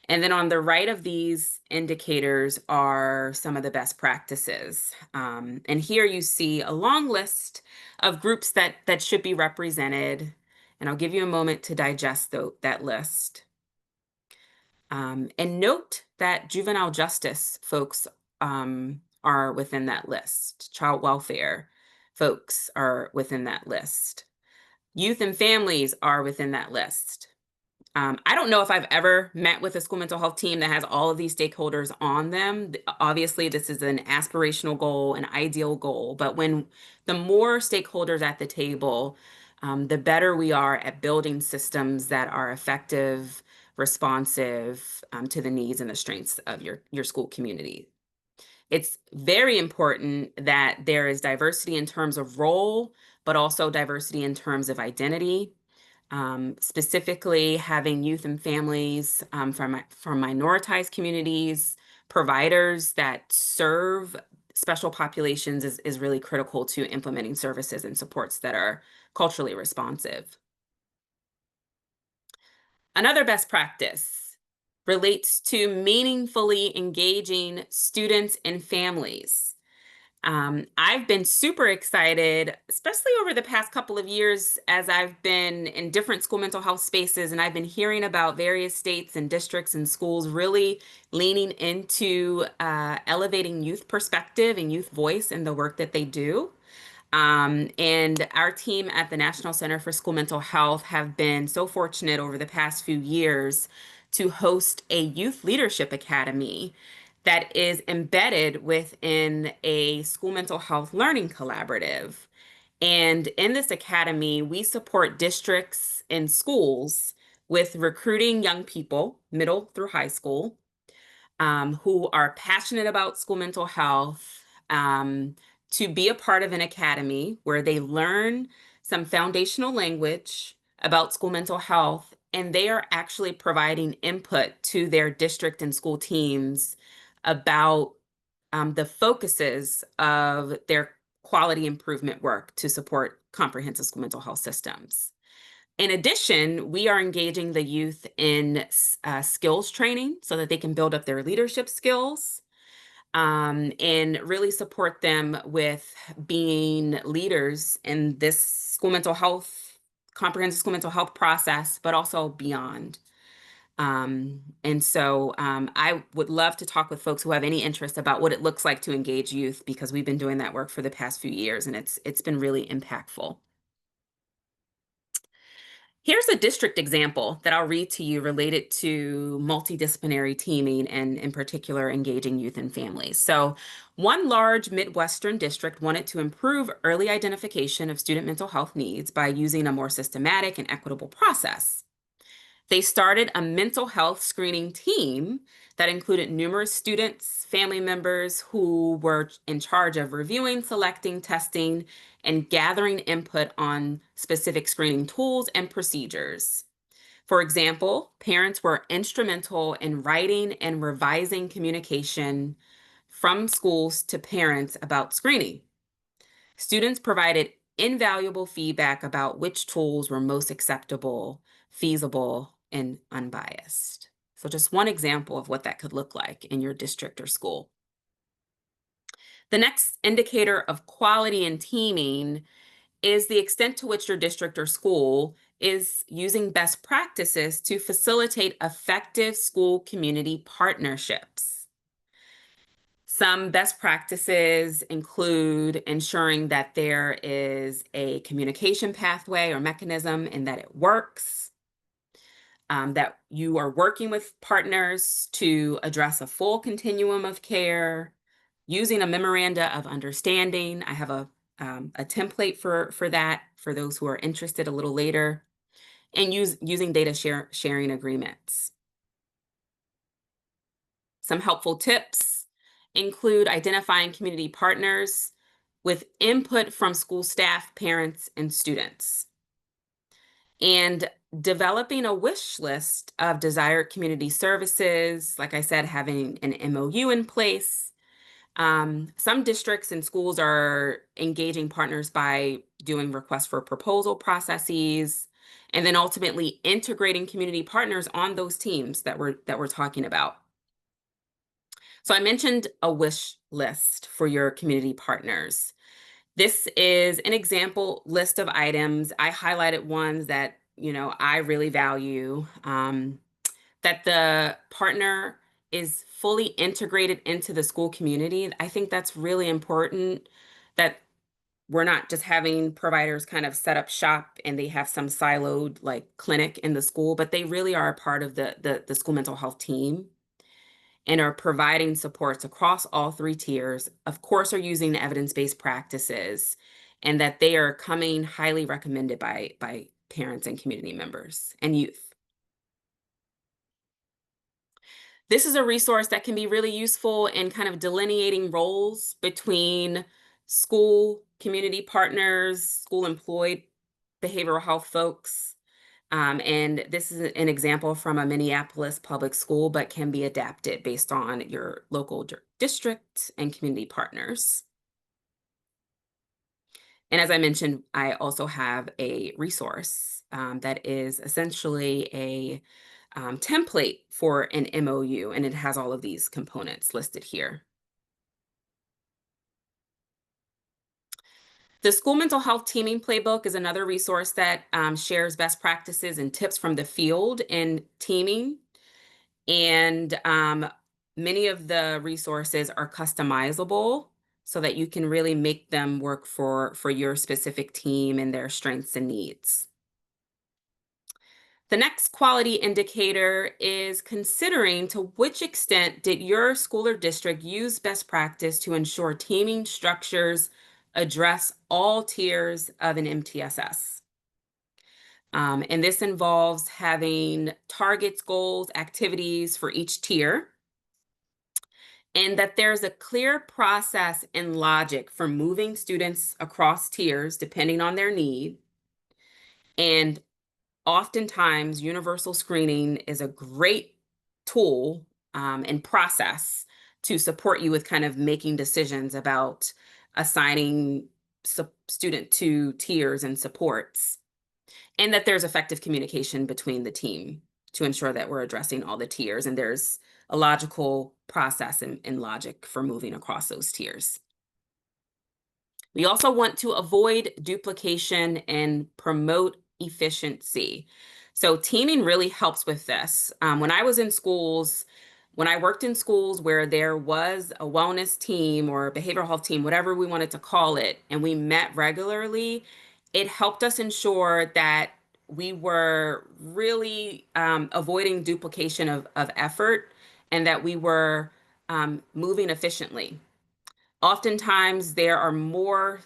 And then on the right of these indicators are some of the best practices. And here you see a long list of groups that should be represented. And I'll give you a moment to digest that list. And note that juvenile justice folks are within that list. Child welfare folks are within that list. Youth and families are within that list. I don't know if I've ever met with a school mental health team that has all of these stakeholders on them. Obviously, this is an aspirational goal, an ideal goal, but when the more stakeholders at the table, the better we are at building systems that are effective, responsive to the needs and the strengths of your school community. It's very important that there is diversity in terms of role, but also diversity in terms of identity. Specifically having youth and families from minoritized communities, providers that serve special populations is really critical to implementing services and supports that are culturally responsive. Another best practice relates to meaningfully engaging students and families. I've been super excited, especially over the past couple of years as I've been in different school mental health spaces, and I've been hearing about various states and districts and schools really leaning into elevating youth perspective and youth voice in the work that they do. And our team at the National Center for School Mental Health have been so fortunate over the past few years to host a youth leadership academy that is embedded within a school mental health learning collaborative. And in this academy, we support districts and schools with recruiting young people, middle through high school, who are passionate about school mental health, to be a part of an academy where they learn some foundational language about school mental health, and they are actually providing input to their district and school teams about the focuses of their quality improvement work to support comprehensive school mental health systems. In addition, we are engaging the youth in skills training so that they can build up their leadership skills, and really support them with being leaders in this school mental health, comprehensive school mental health process, but also beyond. I would love to talk with folks who have any interest about what it looks like to engage youth, because we've been doing that work for the past few years, and it's been really impactful. Here's a district example that I'll read to you related to multidisciplinary teaming and in particular engaging youth and families. So one large Midwestern district wanted to improve early identification of student mental health needs by using a more systematic and equitable process. They started a mental health screening team that included numerous students, family members who were in charge of reviewing, selecting, testing, and gathering input on specific screening tools and procedures. For example, parents were instrumental in writing and revising communication from schools to parents about screening. Students provided invaluable feedback about which tools were most acceptable, feasible, and unbiased. So just one example of what that could look like in your district or school. The next indicator of quality in teaming is the extent to which your district or school is using best practices to facilitate effective school community partnerships. Some best practices include ensuring that there is a communication pathway or mechanism and that it works, that you are working with partners to address a full continuum of care, using a memoranda of understanding. I have a template for that for those who are interested a little later, and using data sharing agreements. Some helpful tips include identifying community partners with input from school staff, parents, and students, and developing a wish list of desired community services. Like I said, having an MOU in place. Some districts and schools are engaging partners by doing requests for proposal processes, and then ultimately integrating community partners on those teams that we're talking about. So I mentioned a wish list for your community partners. This is an example list of items. I highlighted ones that, I really value, that the partner is fully integrated into the school community. I think that's really important, that we're not just having providers kind of set up shop and they have some siloed like clinic in the school, but they really are a part of the school mental health team and are providing supports across all three tiers, of course, are using evidence-based practices, and that they are coming highly recommended by parents and community members and youth. This is a resource that can be really useful in kind of delineating roles between school community partners, school employed behavioral health folks. And this is an example from a Minneapolis public school, but can be adapted based on your local district and community partners. And as I mentioned, I also have a resource that is essentially a template for an MOU, and it has all of these components listed here. The School Mental Health Teaming Playbook is another resource that shares best practices and tips from the field in teaming. And many of the resources are customizable so that you can really make them work for your specific team and their strengths and needs. The next quality indicator is considering to which extent did your school or district use best practice to ensure teaming structures address all tiers of an MTSS. And this involves having targets, goals, activities for each tier, and that there's a clear process and logic for moving students across tiers depending on their need. And oftentimes, universal screening is a great tool and process to support you with kind of making decisions about assigning student to tiers and supports, and that there's effective communication between the team to ensure that we're addressing all the tiers and there's a logical process and logic for moving across those tiers. We also want to avoid duplication and promote efficiency. So teaming really helps with this. When I was in schools, when I worked in schools where there was a wellness team or a behavioral health team, whatever we wanted to call it, and we met regularly, it helped us ensure that we were really avoiding duplication of effort and that we were moving efficiently. Oftentimes, there are more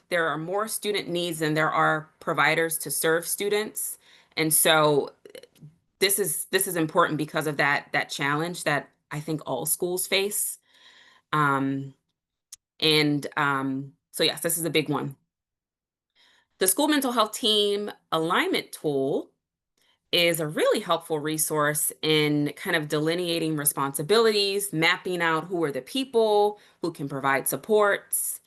student needs than there are providers to serve students. And so this is important because of that challenge that I think all schools face. So yes, this is a big one. The School Mental Health Team Alignment Tool is a really helpful resource in kind of delineating responsibilities, mapping out who are the people who can provide supports.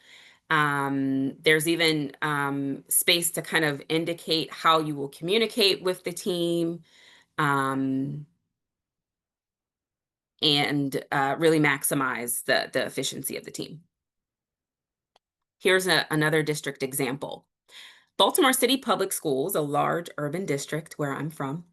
There's even space to kind of indicate how you will communicate with the team and really maximize the efficiency of the team. Here's another district example. Baltimore City Public Schools, a large urban district where I'm from,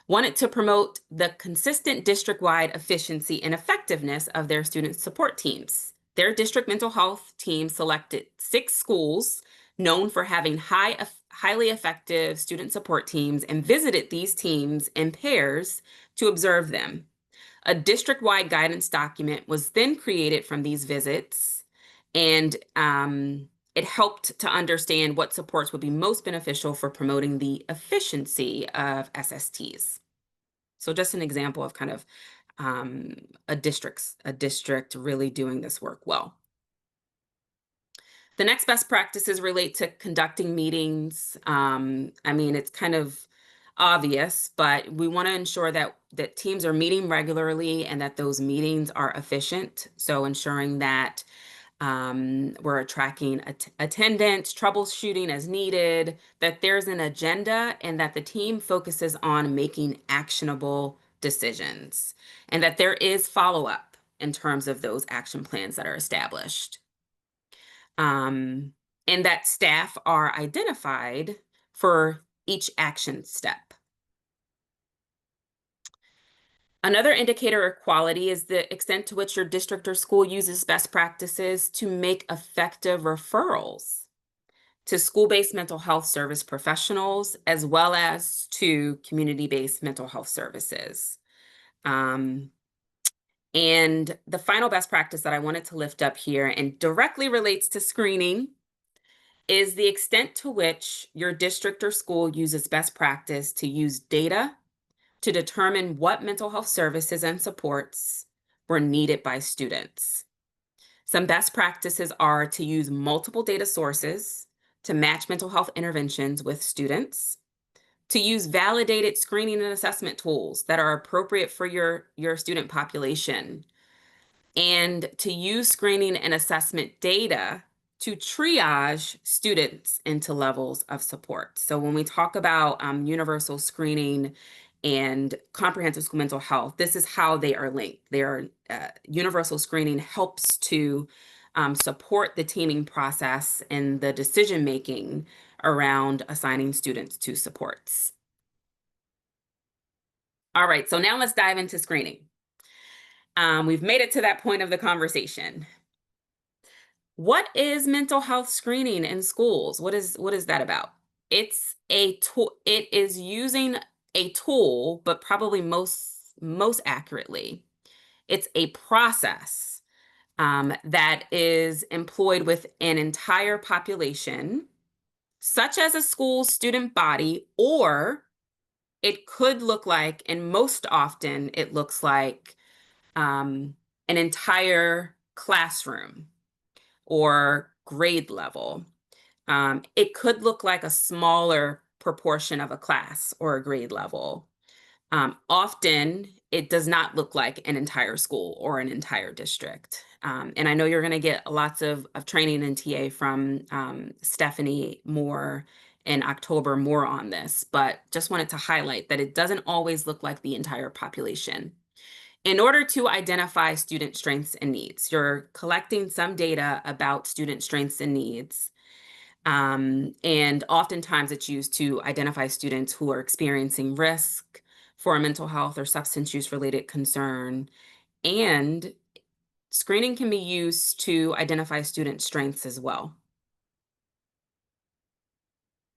wanted to promote the consistent district-wide efficiency and effectiveness of their student support teams. Their district mental health team selected 6 schools known for having highly effective student support teams and visited these teams in pairs to observe them. A district-wide guidance document was then created from these visits, and it helped to understand what supports would be most beneficial for promoting the efficiency of SSTs. So just an example of kind of a district really doing this work well. The next best practices relate to conducting meetings. I mean, it's kind of obvious, but we want to ensure that teams are meeting regularly and that those meetings are efficient. So ensuring that we're tracking attendance, troubleshooting as needed, that there's an agenda, and that the team focuses on making actionable decisions, and that there is follow-up in terms of those action plans that are established. And that staff are identified for each action step. Another indicator of quality is the extent to which your district or school uses best practices to make effective referrals to school-based mental health service professionals, as well as to community-based mental health services. And the final best practice that I wanted to lift up here and directly relates to screening is the extent to which your district or school uses best practice to use data to determine what mental health services and supports were needed by students. Some best practices are to use multiple data sources to match mental health interventions with students, to use validated screening and assessment tools that are appropriate for your student population, and to use screening and assessment data to triage students into levels of support. So when we talk about universal screening and comprehensive school mental health, this is how they are linked. Universal screening helps to support the teaming process and the decision-making around assigning students to supports. All right, so now let's dive into screening. We've made it to that point of the conversation. What is mental health screening in schools? What is that about? It's a tool. It is using a tool, but probably most accurately, it's a process that is employed with an entire population, such as a school student body, or it could look like, and most often it looks like, an entire classroom or grade level. It could look like a smaller proportion of a class or a grade level. Often, it does not look like an entire school or an entire district. And I know you're going to get lots of training in TA from Stephanie Moore in October more on this, but just wanted to highlight that it doesn't always look like the entire population. In order to identify student strengths and needs, you're collecting some data about student strengths and needs. And oftentimes it's used to identify students who are experiencing risk for a mental health or substance use related concern. And screening can be used to identify student strengths as well.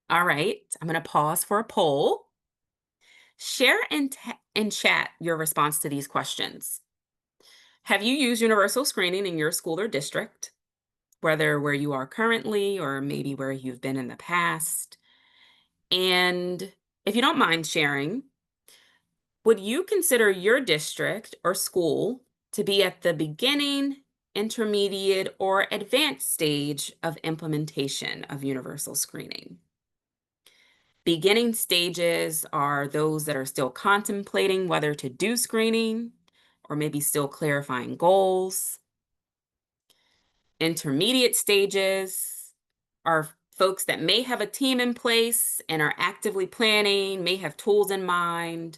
All right, I'm going to pause for a poll. Share in chat your response to these questions. Have you used universal screening in your school or district, whether where you are currently or maybe where you've been in the past? And if you don't mind sharing, would you consider your district or school to be at the beginning, intermediate, or advanced stage of implementation of universal screening? Beginning stages are those that are still contemplating whether to do screening or maybe still clarifying goals. Intermediate stages are folks that may have a team in place and are actively planning, may have tools in mind,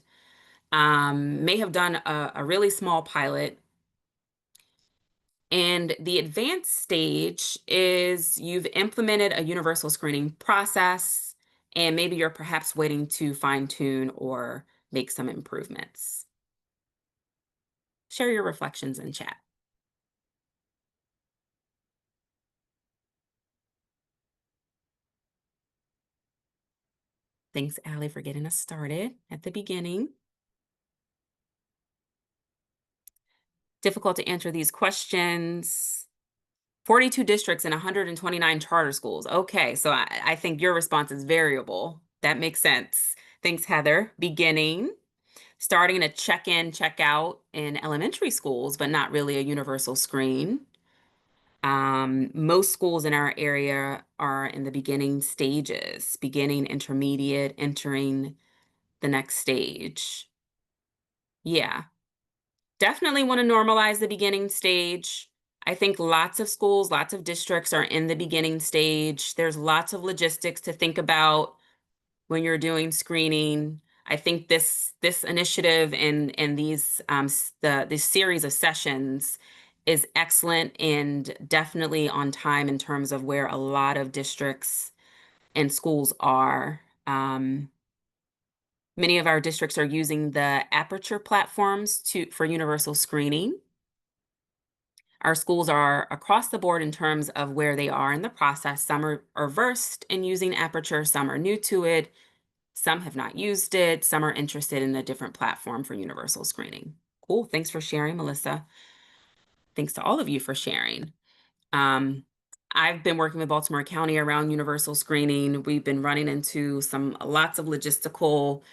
may have done a really small pilot. And the advanced stage is you've implemented a universal screening process, and maybe you're perhaps waiting to fine tune or make some improvements. Share your reflections in chat. Thanks, Allie, for getting us started at the beginning. Difficult to answer these questions. 42 districts and 129 charter schools. Okay, so I think your response is variable. That makes sense. Thanks, Heather. Beginning, starting to check in, check out in elementary schools, but not really a universal screen. Most schools in our area are in the beginning stages, beginning, intermediate, entering the next stage. Yeah, definitely want to normalize the beginning stage. I think lots of schools, lots of districts are in the beginning stage. There's lots of logistics to think about when you're doing screening. I think this initiative and these this series of sessions is excellent and definitely on time in terms of where a lot of districts and schools are. Many of our districts are using the Aperture platforms for universal screening. Our schools are across the board in terms of where they are in the process. Some are versed in using Aperture, some are new to it, some have not used it, some are interested in a different platform for universal screening. Cool, thanks for sharing, Melissa. Thanks to all of you for sharing. I've been working with Baltimore County around universal screening. We've been running into lots of logistical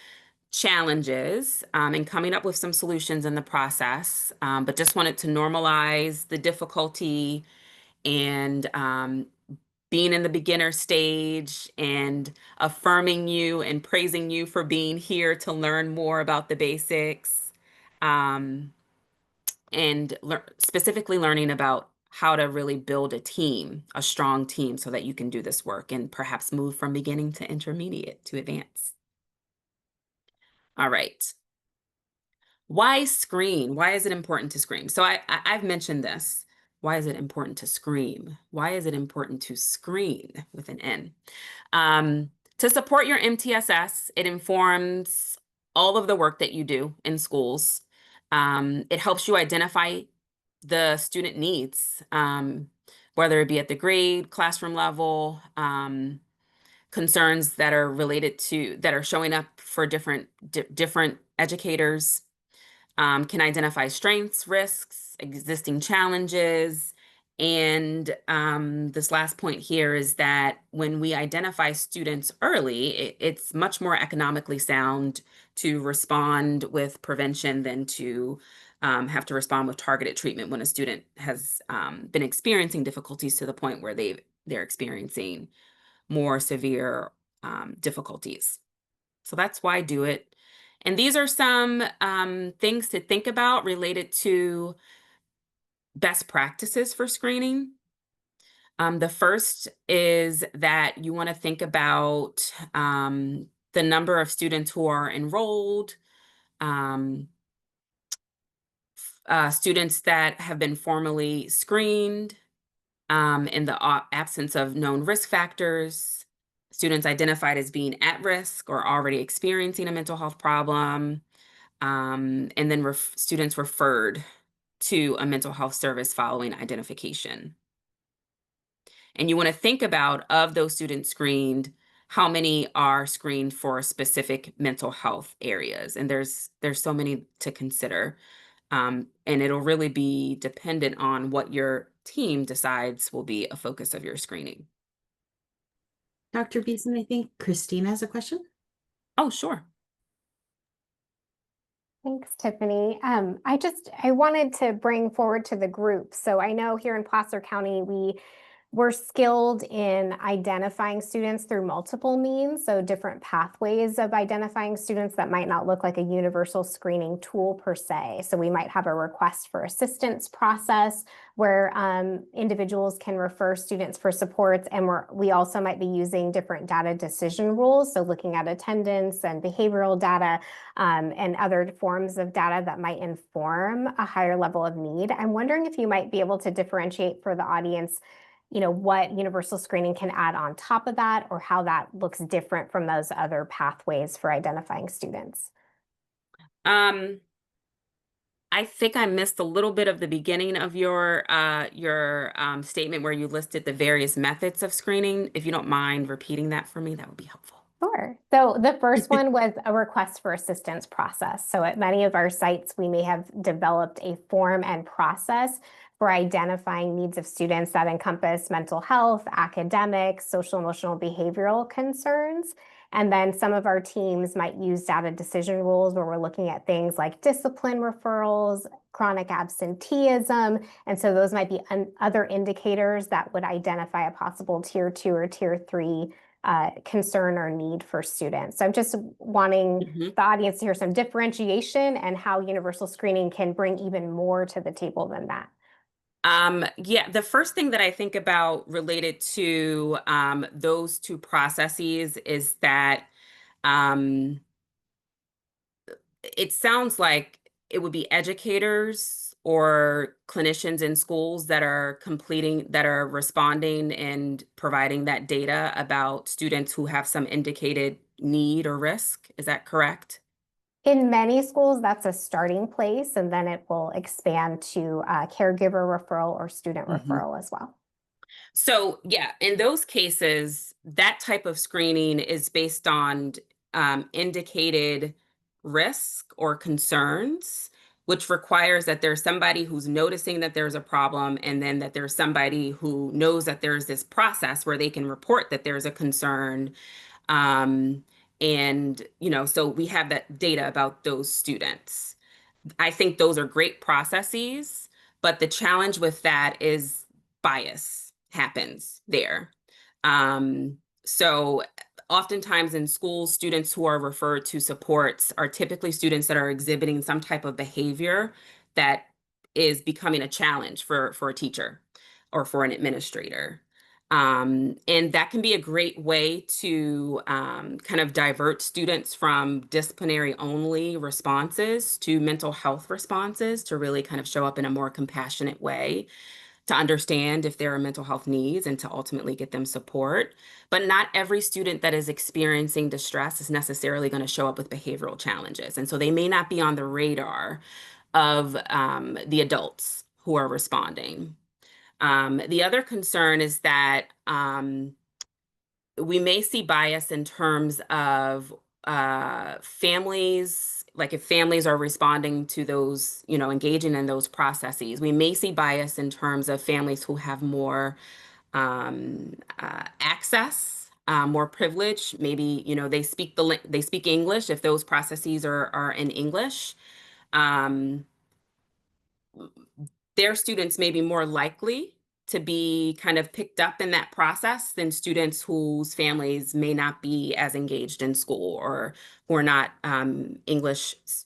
challenges and coming up with some solutions in the process, but just wanted to normalize the difficulty and being in the beginner stage and affirming you and praising you for being here to learn more about the basics, and specifically learning about how to really build a team, a strong team, so that you can do this work and perhaps move from beginning to intermediate to advanced. All right. Why screen? Why is it important to screen? So I've mentioned this. Why is it important to scream? Why is it important to screen with an N? To support your MTSS, it informs all of the work that you do in schools. It helps you identify the student needs, whether it be at the grade, classroom level, concerns that are related to, that are showing up for different educators, can identify strengths, risks, existing challenges. And this last point here is that when we identify students early, it's much more economically sound to respond with prevention than to have to respond with targeted treatment when a student has been experiencing difficulties to the point where they're experiencing more severe difficulties. So that's why I do it. And these are some things to think about related to best practices for screening. The first is that you want to think about the number of students who are enrolled, students that have been formally screened, in the absence of known risk factors, students identified as being at risk or already experiencing a mental health problem, and then students referred to a mental health service following identification. And you want to think about, of those students screened, how many are screened for specific mental health areas. And there's so many to consider. And it'll really be dependent on what your team decides will be a focus of your screening. Dr. Beason, I think Christina has a question. Oh, sure. Thanks, Tiffany. I wanted to bring forward to the group. So I know here in Placer County, we're skilled in identifying students through multiple means, so different pathways of identifying students that might not look like a universal screening tool per se. So we might have a request for assistance process where individuals can refer students for supports, and we also might be using different data decision rules, so looking at attendance and behavioral data and other forms of data that might inform a higher level of need. I'm wondering if you might be able to differentiate for the audience what universal screening can add on top of that, or how that looks different from those other pathways for identifying students. I think I missed a little bit of the beginning of your statement where you listed the various methods of screening. If you don't mind repeating that for me, that would be helpful. Sure. So the first one was a request for assistance process. So at many of our sites, we may have developed a form and process for identifying needs of students that encompass mental health, academic, social, emotional, behavioral concerns. And then some of our teams might use data decision rules where we're looking at things like discipline referrals, chronic absenteeism. And so those might be other indicators that would identify a possible tier 2 or tier 3 concern or need for students. So I'm just wanting the audience to hear some differentiation and how universal screening can bring even more to the table than that. Yeah, the first thing that I think about related to those two processes is that it sounds like it would be educators or clinicians in schools that are responding and providing that data about students who have some indicated need or risk. Is that correct? In many schools, that's a starting place, and then it will expand to caregiver referral or student referral as well. So yeah, in those cases, that type of screening is based on indicated risk or concerns, which requires that there's somebody who's noticing that there's a problem, and then that there's somebody who knows that there's this process where they can report that there's a concern. And, so we have that data about those students. I think those are great processes, but the challenge with that is bias happens there. So oftentimes in schools, students who are referred to supports are typically students that are exhibiting some type of behavior that is becoming a challenge for a teacher or for an administrator. And that can be a great way to kind of divert students from disciplinary only responses to mental health responses to really kind of show up in a more compassionate way to understand if there are mental health needs and to ultimately get them support. But not every student that is experiencing distress is necessarily going to show up with behavioral challenges. And so they may not be on the radar of the adults who are responding. The other concern is that we may see bias in terms of families, like if families are responding to those, engaging in those processes. We may see bias in terms of families who have more access, more privilege. Maybe, they speak English if those processes are in English. Their students may be more likely to be kind of picked up in that process than students whose families may not be as engaged in school or who are not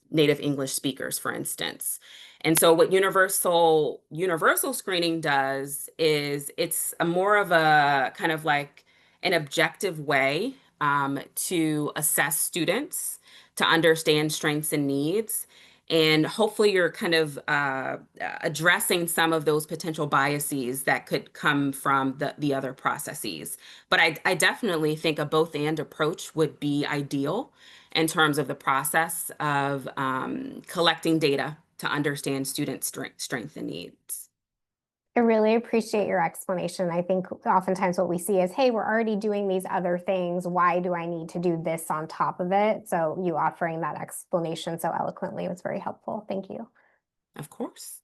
native English speakers, for instance. And so what universal screening does is it's more of a kind of like an objective way to assess students, to understand strengths and needs. And hopefully you're kind of addressing some of those potential biases that could come from the other processes. But I definitely think a both-and approach would be ideal in terms of the process of collecting data to understand student strength and needs. I really appreciate your explanation. I think oftentimes what we see is, hey, we're already doing these other things. Why do I need to do this on top of it? So you offering that explanation so eloquently was very helpful. Thank you. Of course.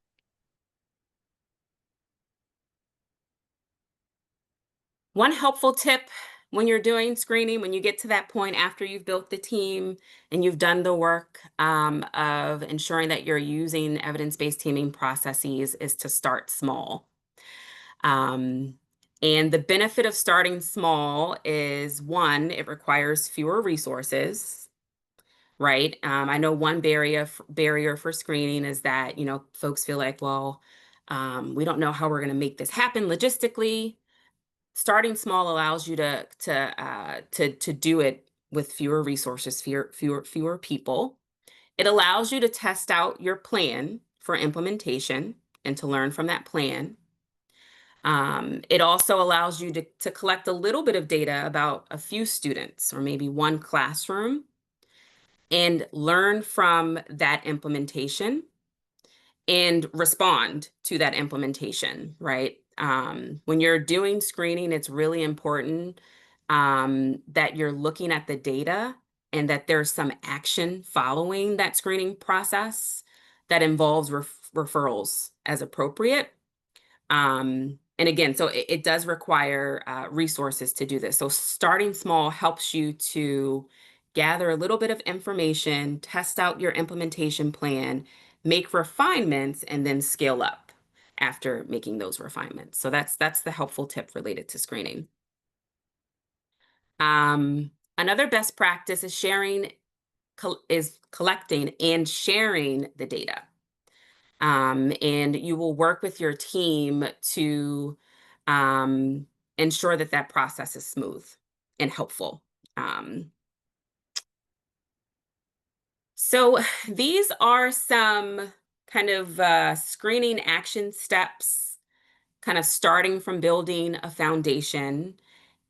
One helpful tip when you're doing screening, when you get to that point after you've built the team and you've done the work of ensuring that you're using evidence-based teaming processes, is to start small. And the benefit of starting small is, one, it requires fewer resources, right? I know one barrier for screening is that, folks feel like, well, we don't know how we're going to make this happen logistically. Starting small allows you to do it with fewer resources, fewer people. It allows you to test out your plan for implementation and to learn from that plan. It also allows you to collect a little bit of data about a few students or maybe one classroom and learn from that implementation and respond to that implementation, right? When you're doing screening, it's really important that you're looking at the data and that there's some action following that screening process that involves referrals as appropriate. And again, so it does require resources to do this. So starting small helps you to gather a little bit of information, test out your implementation plan, make refinements, and then scale up after making those refinements. So that's the helpful tip related to screening. Another best practice is collecting and sharing the data. And you will work with your team to ensure that that process is smooth and helpful. So these are some kind of screening action steps, kind of starting from building a foundation.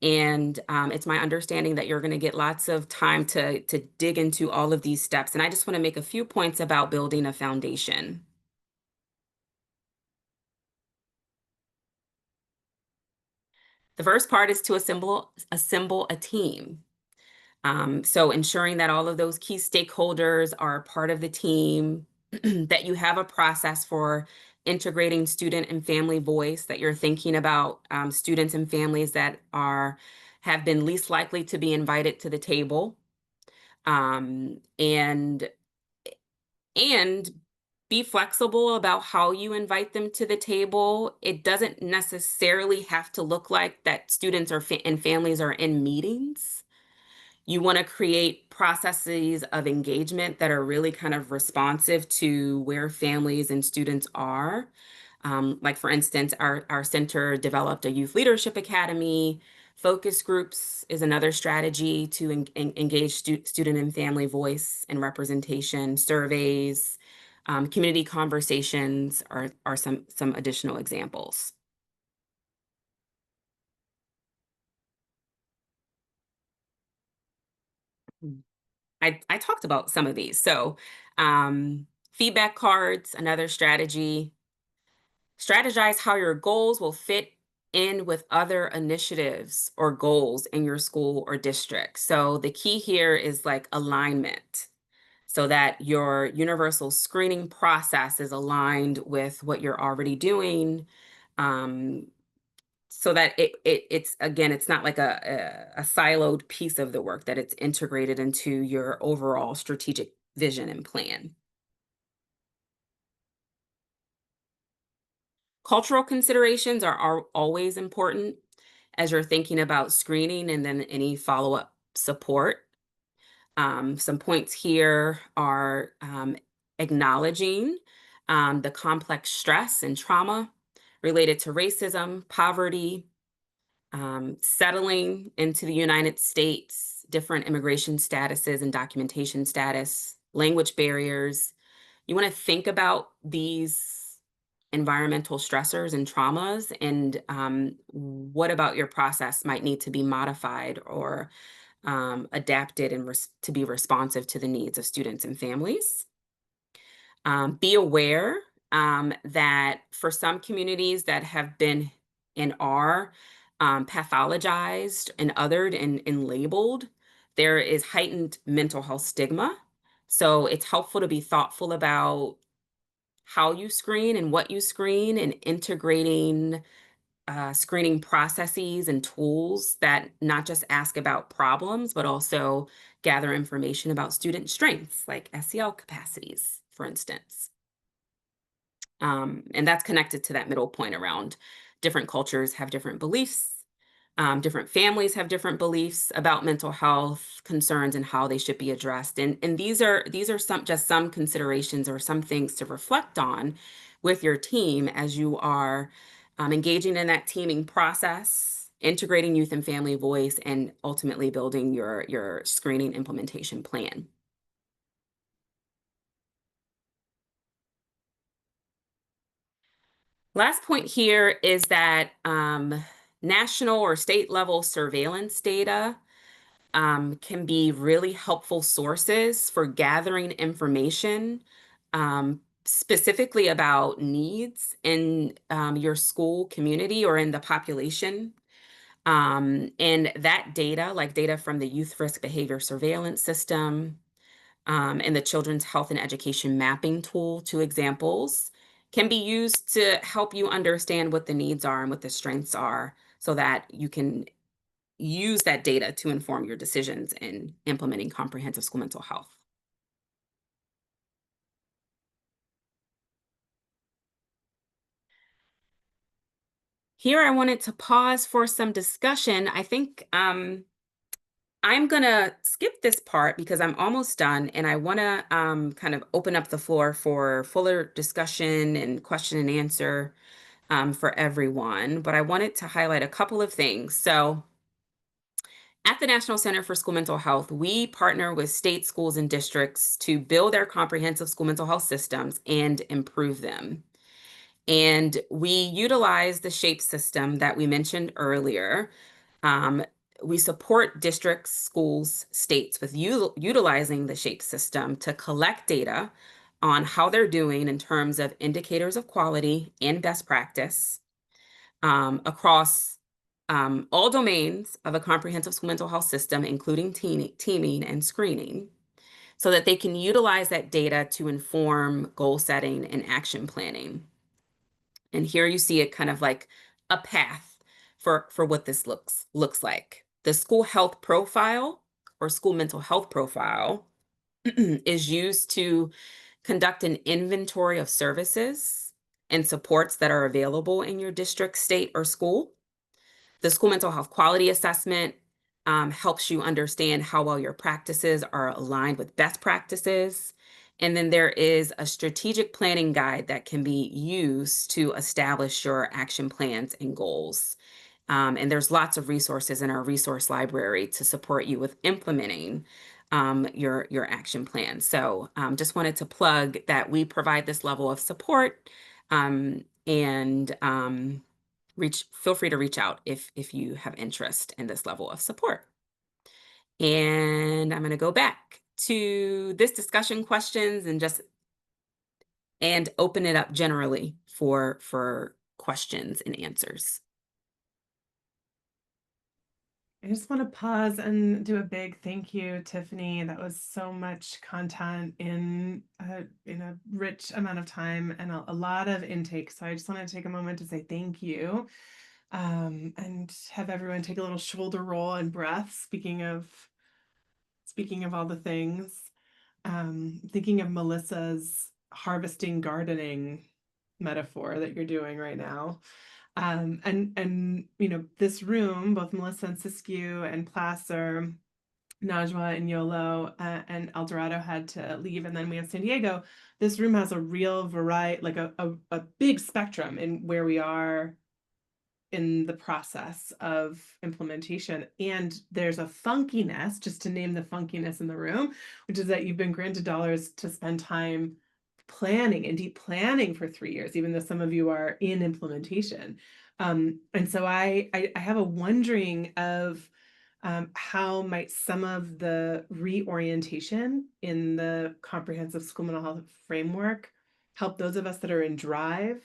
And it's my understanding that you're going to get lots of time to dig into all of these steps. And I just want to make a few points about building a foundation. The first part is to assemble a team. So ensuring that all of those key stakeholders are part of the team, that you have a process for integrating student and family voice, that you're thinking about students and families that have been least likely to be invited to the table, and be flexible about how you invite them to the table. It doesn't necessarily have to look like that students and families are in meetings. You want to create processes of engagement that are really kind of responsive to where families and students are. Like for instance, our center developed a youth leadership academy. Focus groups is another strategy to engage student and family voice and representation. Surveys, community conversations are some additional examples. I talked about some of these. So feedback cards, another strategy. Strategize how your goals will fit in with other initiatives or goals in your school or district. So the key here is like alignment, so that your universal screening process is aligned with what you're already doing. So that it's again, it's not like a siloed piece of the work, that it's integrated into your overall strategic vision and plan. Cultural considerations are always important as you're thinking about screening and then any follow-up support. Some points here are acknowledging the complex stress and trauma related to racism, poverty, settling into the United States, different immigration statuses and documentation status, language barriers. You want to think about these environmental stressors and traumas, and what about your process might need to be modified or adapted and to be responsive to the needs of students and families. Be aware that for some communities that have been and are pathologized and othered and labeled, there is heightened mental health stigma. So it's helpful to be thoughtful about how you screen and what you screen, and integrating screening processes and tools that not just ask about problems, but also gather information about student strengths, like SEL capacities, for instance. And that's connected to that middle point around different cultures have different beliefs. Different families have different beliefs about mental health concerns and how they should be addressed. And these are some considerations or some things to reflect on with your team as you are engaging in that teaming process, integrating youth and family voice, and ultimately building your screening implementation plan. Last point here is that national or state level surveillance data can be really helpful sources for gathering information specifically about needs in your school community or in the population. And that data, like data from the Youth Risk Behavior Surveillance System and the Children's Health and Education Mapping Tool, two examples, can be used to help you understand what the needs are and what the strengths are, so that you can use that data to inform your decisions in implementing comprehensive school mental health. Here, I wanted to pause for some discussion. I think I'm gonna skip this part because I'm almost done, and I wanna kind of open up the floor for fuller discussion and question and answer for everyone. But I wanted to highlight a couple of things. So at the National Center for School Mental Health, we partner with state schools and districts to build their comprehensive school mental health systems and improve them. And we utilize the SHAPE system that we mentioned earlier. We support districts, schools, states with utilizing the SHAPE system to collect data on how they're doing in terms of indicators of quality and best practice across all domains of a comprehensive school mental health system, including teaming and screening, so that they can utilize that data to inform goal setting and action planning. And here you see it kind of like a path for what this looks like. The school health profile or school mental health profile is used to conduct an inventory of services and supports that are available in your district, state, or school. The school mental health quality assessment helps you understand how well your practices are aligned with best practices. And then there is a strategic planning guide that can be used to establish your action plans and goals. And there's lots of resources in our resource library to support you with implementing your action plan. So just wanted to plug that we provide this level of support, and feel free to reach out if you have interest in this level of support. And I'm going to go back to this discussion questions and open it up generally for questions and answers. I just want to pause and do a big thank you, Tiffany. That was so much content in a rich amount of time and a lot of intake. So I just want to take a moment to say thank you, and have everyone take a little shoulder roll and breath. Speaking of all the things, thinking of Melissa's harvesting gardening metaphor that you're doing right now. And this room, both Melissa and Siskiyou and Placer, Najwa and Yolo, and El Dorado had to leave, and then we have San Diego. This room has a real variety, like a big spectrum in where we are in the process of implementation. And there's a funkiness, just to name the funkiness in the room, which is that you've been granted dollars to spend time planning and deep planning for 3 years, even though some of you are in implementation. And so I have a wondering of how might some of the reorientation in the comprehensive school mental health framework help those of us that are in drive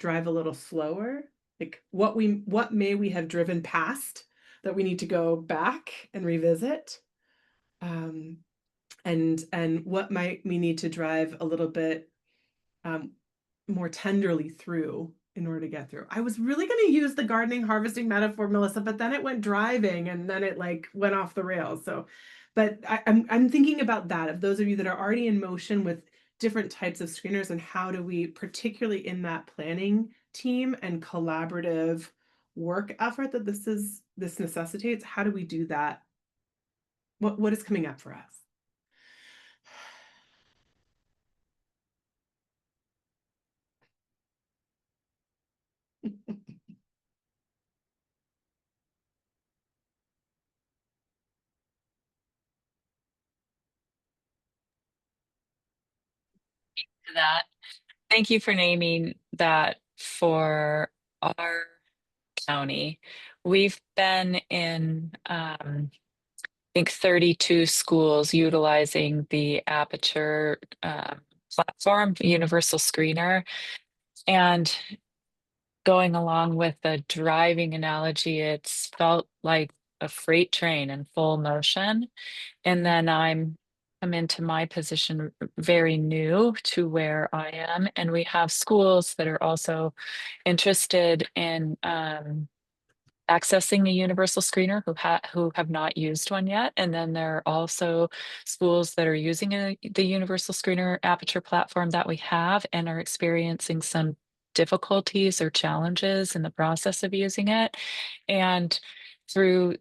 a little slower? Like what may we have driven past that we need to go back and revisit? And what might we need to drive a little bit more tenderly through in order to get through? I was really going to use the gardening harvesting metaphor, Melissa, but then it went driving and then it like went off the rails. So, but I'm thinking about that, of those of you that are already in motion with different types of screeners, and how do we, particularly in that planning team and collaborative work effort that this necessitates, how do we do that? What is coming up for us? That. Thank you for naming that for our county. We've been in, I think 32 schools utilizing the Aperture platform, Universal Screener. And going along with the driving analogy, it's felt like a freight train in full motion. And then I'm into my position very new to where I am, and we have schools that are also interested in accessing a universal screener who have not used one yet. And then there are also schools that are using the universal screener Aperture platform that we have and are experiencing some difficulties or challenges in the process of using it. And through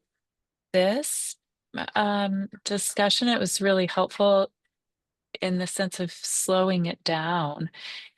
this discussion, it was really helpful in the sense of slowing it down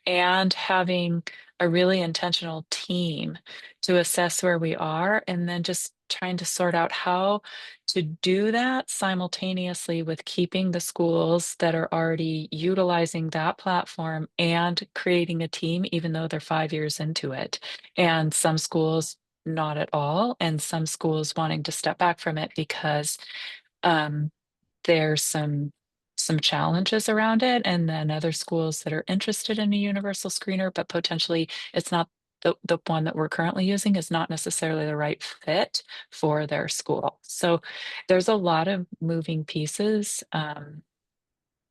and having a really intentional team to assess where we are, and then just trying to sort out how to do that simultaneously with keeping the schools that are already utilizing that platform and creating a team, even though they're 5 years into it. And some schools not at all, and some schools wanting to step back from it because there's some challenges around it, and then other schools that are interested in a universal screener, but potentially it's not the one that we're currently using is not necessarily the right fit for their school. So there's a lot of moving pieces, and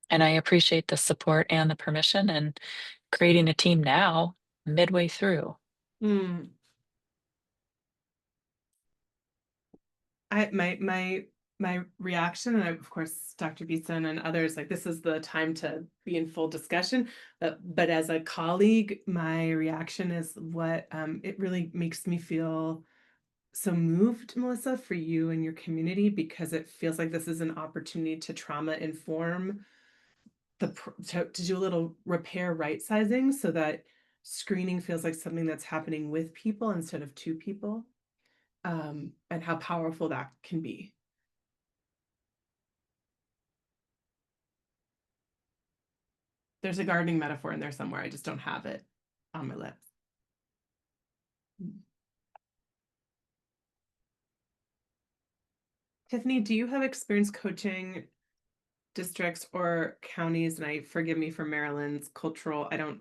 I appreciate the support and the permission and creating a team now midway through. My reaction, and of course, Dr. Beason and others, like this is the time to be in full discussion. But as a colleague, my reaction is what it really makes me feel so moved, Melissa, for you and your community, because it feels like this is an opportunity to trauma inform to do a little repair right sizing so that screening feels like something that's happening with people instead of to people, and how powerful that can be. There's a gardening metaphor in there somewhere. I just don't have it on my lips. Tiffany, do you have experience coaching districts or counties, and I forgive me for Maryland's cultural, I don't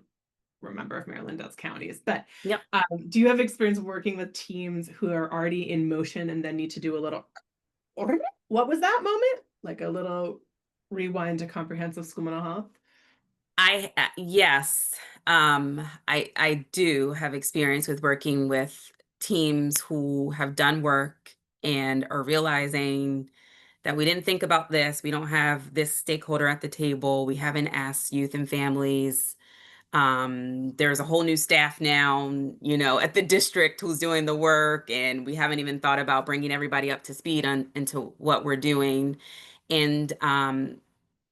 remember if Maryland does counties, but Yep. do you have experience working with teams who are already in motion and then need to do a little, what was that moment? Like a little rewind to comprehensive school mental health? Yes, I do have experience with working with teams who have done work and are realizing that we didn't think about this. We don't have this stakeholder at the table. We haven't asked youth and families. There's a whole new staff now, at the district who's doing the work, and we haven't even thought about bringing everybody up to speed into what we're doing. And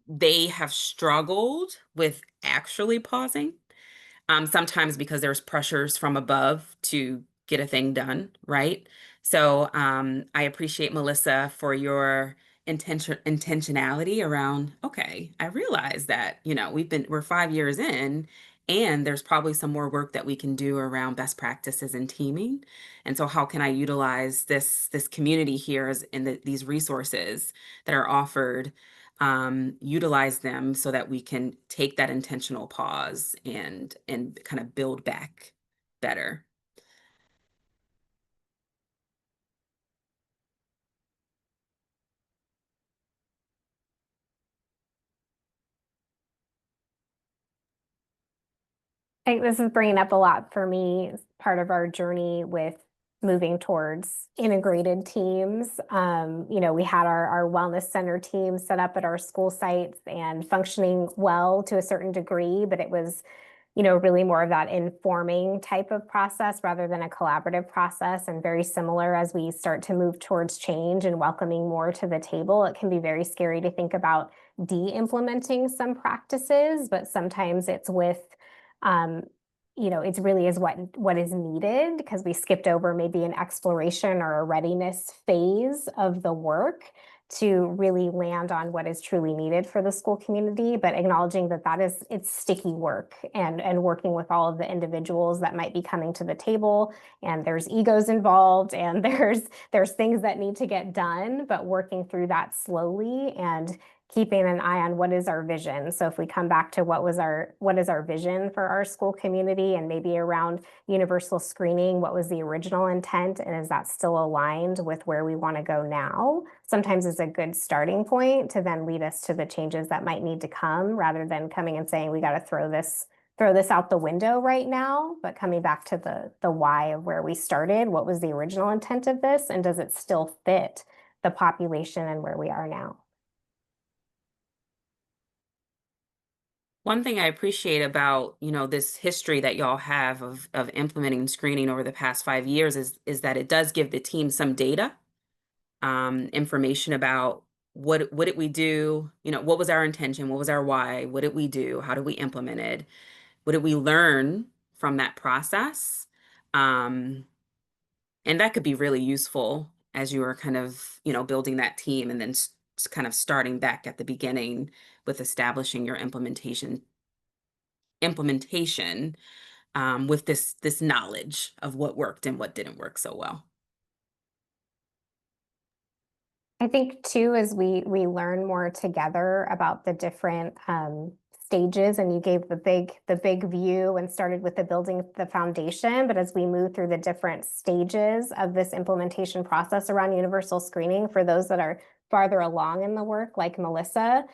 they have struggled with actually pausing, sometimes because there's pressures from above to get a thing done, right? So I appreciate, Melissa, for your intentionality around, okay, I realize that, we're 5 years in, and there's probably some more work that we can do around best practices and teaming. And so how can I utilize this community here these resources that are offered, utilize them so that we can take that intentional pause and kind of build back better. I think this is bringing up a lot for me as part of our journey with moving towards integrated teams. We had our wellness center team set up at our school sites and functioning well to a certain degree, but it was, really more of that informing type of process rather than a collaborative process. And very similar as we start to move towards change and welcoming more to the table, it can be very scary to think about de-implementing some practices, but sometimes it's with it really is what is needed, because we skipped over maybe an exploration or a readiness phase of the work to really land on what is truly needed for the school community, but acknowledging that it's sticky work and working with all of the individuals that might be coming to the table, and there's egos involved, and there's things that need to get done, but working through that slowly and keeping an eye on what is our vision. So if we come back to what is our vision for our school community, and maybe around universal screening, what was the original intent, and is that still aligned with where we want to go now? Sometimes is a good starting point to then lead us to the changes that might need to come, rather than coming and saying we got to throw this out the window right now, but coming back to the why of where we started. What was the original intent of this, and does it still fit the population and where we are now? One thing I appreciate about, this history that y'all have of implementing screening over the past 5 years is that it does give the team some data, information about what did we do, what was our intention, what was our why, what did we do, how did we implement it, what did we learn from that process, and that could be really useful as you are kind of, building that team, and then kind of starting back at the beginning with establishing your implementation with this knowledge of what worked and what didn't work so well. I think too, as we learn more together about the different stages, and you gave the big view and started with the building the foundation, but as we move through the different stages of this implementation process around universal screening, for those that are farther along in the work, like Melissa,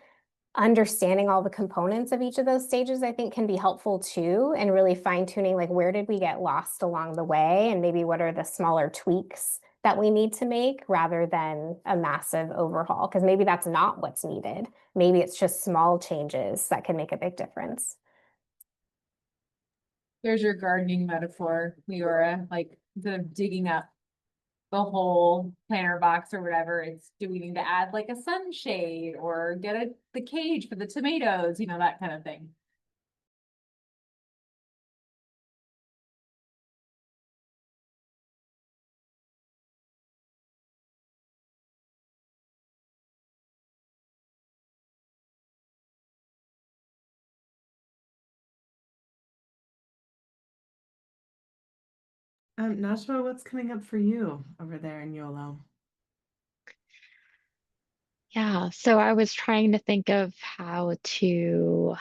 understanding all the components of each of those stages, I think, can be helpful too, and really fine tuning, like, where did we get lost along the way, and maybe what are the smaller tweaks that we need to make, rather than a massive overhaul, because maybe that's not what's needed. Maybe it's just small changes that can make a big difference. There's your gardening metaphor, Leora, like the digging up the whole planter box or whatever. Do we need to add like a sunshade or get the cage for the tomatoes, that kind of thing. Nashua, what's coming up for you over there in YOLO? Yeah, so I was trying to think of how to.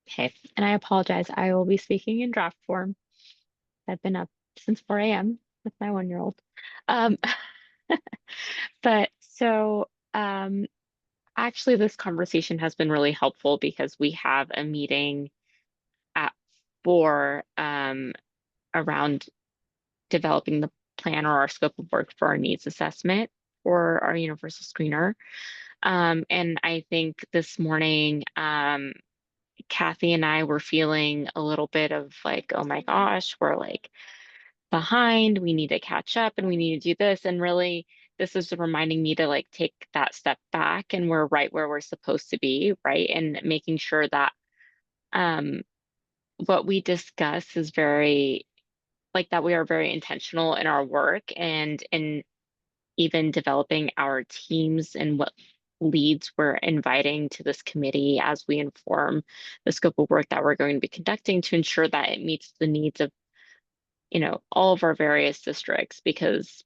Okay, and I apologize. I will be speaking in draft form. I've been up since 4 a.m. with my 1-year-old. Um, but so actually this conversation has been really helpful because we have a meeting at 4 around developing the plan or our scope of work for our needs assessment for our universal screener. And I think this morning, Kathy and I were feeling a little bit of like, oh my gosh, we're like behind, we need to catch up and we need to do this. And really, this is reminding me to like take that step back and we're right where we're supposed to be, right? And making sure that what we discuss is very like that we are very intentional in our work and in even developing our teams and what leads we're inviting to this committee as we inform the scope of work that we're going to be conducting to ensure that it meets the needs of, all of our various districts, because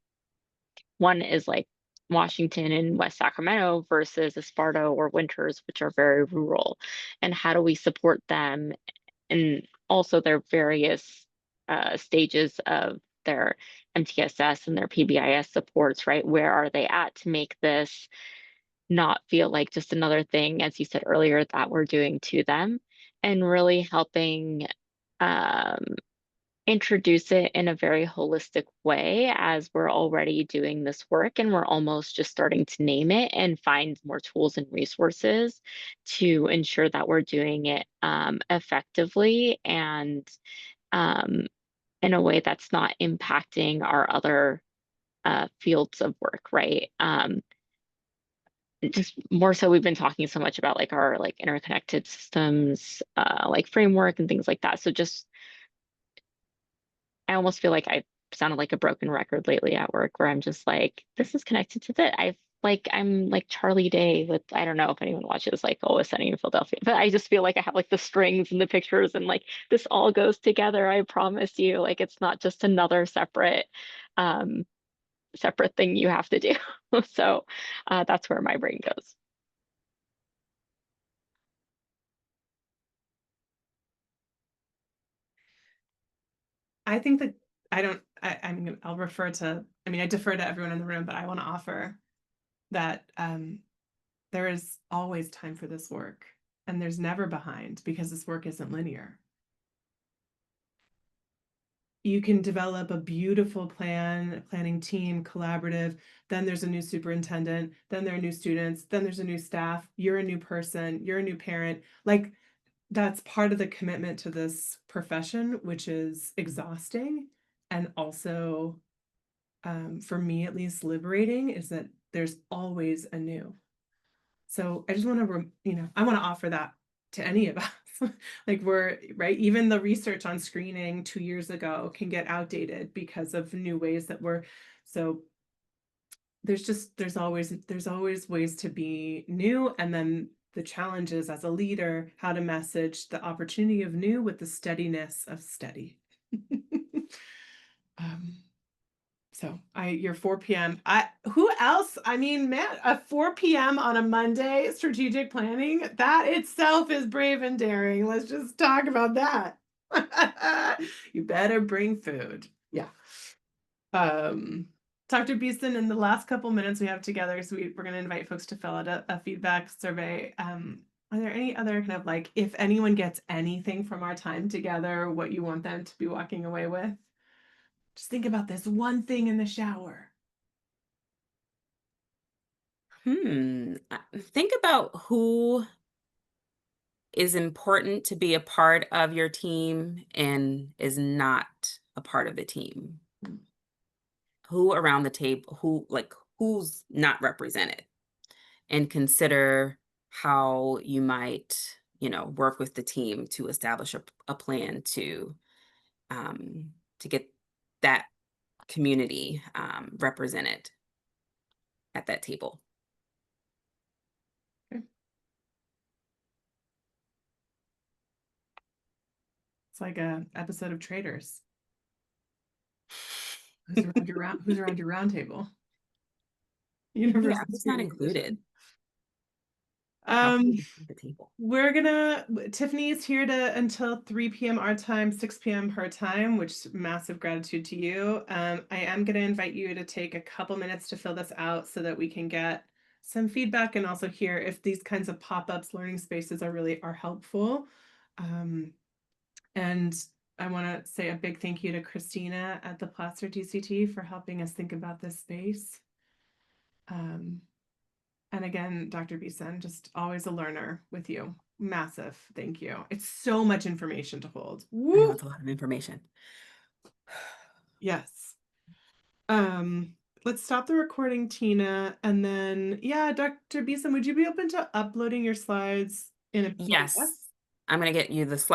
one is like Washington and West Sacramento versus Esparto or Winters, which are very rural. And how do we support them and also their various stages of their MTSS and their PBIS supports, right? Where are they at to make this not feel like just another thing, as you said earlier, that we're doing to them, and really helping um, introduce it in a very holistic way as we're already doing this work and we're almost just starting to name it and find more tools and resources to ensure that we're doing it effectively and in a way that's not impacting our other fields of work, right? Just more so, we've been talking so much about like our like interconnected systems, like framework and things like that. So just I almost feel like I sounded like a broken record lately at work where I'm just like, this is connected to that. I'm like Charlie Day with, I don't know if anyone watches like Always Sunny in Philadelphia, but I just feel like I have like the strings and the pictures and like this all goes together. I promise you, like it's not just another um, separate thing you have to do. So that's where my brain goes. I think that I'll refer to, I defer to everyone in the room, but I want to offer that there is always time for this work and there's never behind because this work isn't linear. You can develop a beautiful planning team, collaborative, then there's a new superintendent, then there are new students, then there's a new staff, you're a new person, you're a new parent. Like that's part of the commitment to this profession, which is exhausting and also for me at least liberating, is that there's always a new. So I just want to, I want to offer that to any of us. Like we're right, even the research on screening 2 years ago can get outdated because of new ways that so there's always ways to be new. And then the challenge is as a leader, how to message the opportunity of new with the steadiness of steady. So your 4 p.m. Who else? Matt, a 4 p.m. on a Monday strategic planning, that itself is brave and daring. Let's just talk about that. You better bring food. Yeah. Dr. Beason, in the last couple minutes we have together, so we're going to invite folks to fill out a feedback survey. Are there any other kind of like, if anyone gets anything from our time together, what you want them to be walking away with? Just think about this one thing in the shower. Think about who is important to be a part of your team and is not a part of the team. Who around the table, who's not represented, and consider how you might, work with the team to establish a plan to get that community represented at that table. Okay. It's like a episode of Traitors. Who's around your round table? Universal it's not screening included. position. The table. Tiffany's here until 3 p.m. our time, 6 p.m. her time, which massive gratitude to you. I am gonna invite you to take a couple minutes to fill this out so that we can get some feedback and also hear if these kinds of pop-ups, learning spaces are helpful. And I want to say a big thank you to Christina at the Placer DCT for helping us think about this space. And again, Dr. Beason, just always a learner with you. Massive thank you. It's so much information to hold. I know it's a lot of information. Yes. Let's stop the recording, Tina, and then Dr. Beason, would you be open to uploading your slides in a PDF? Yes, I'm going to get you the slide.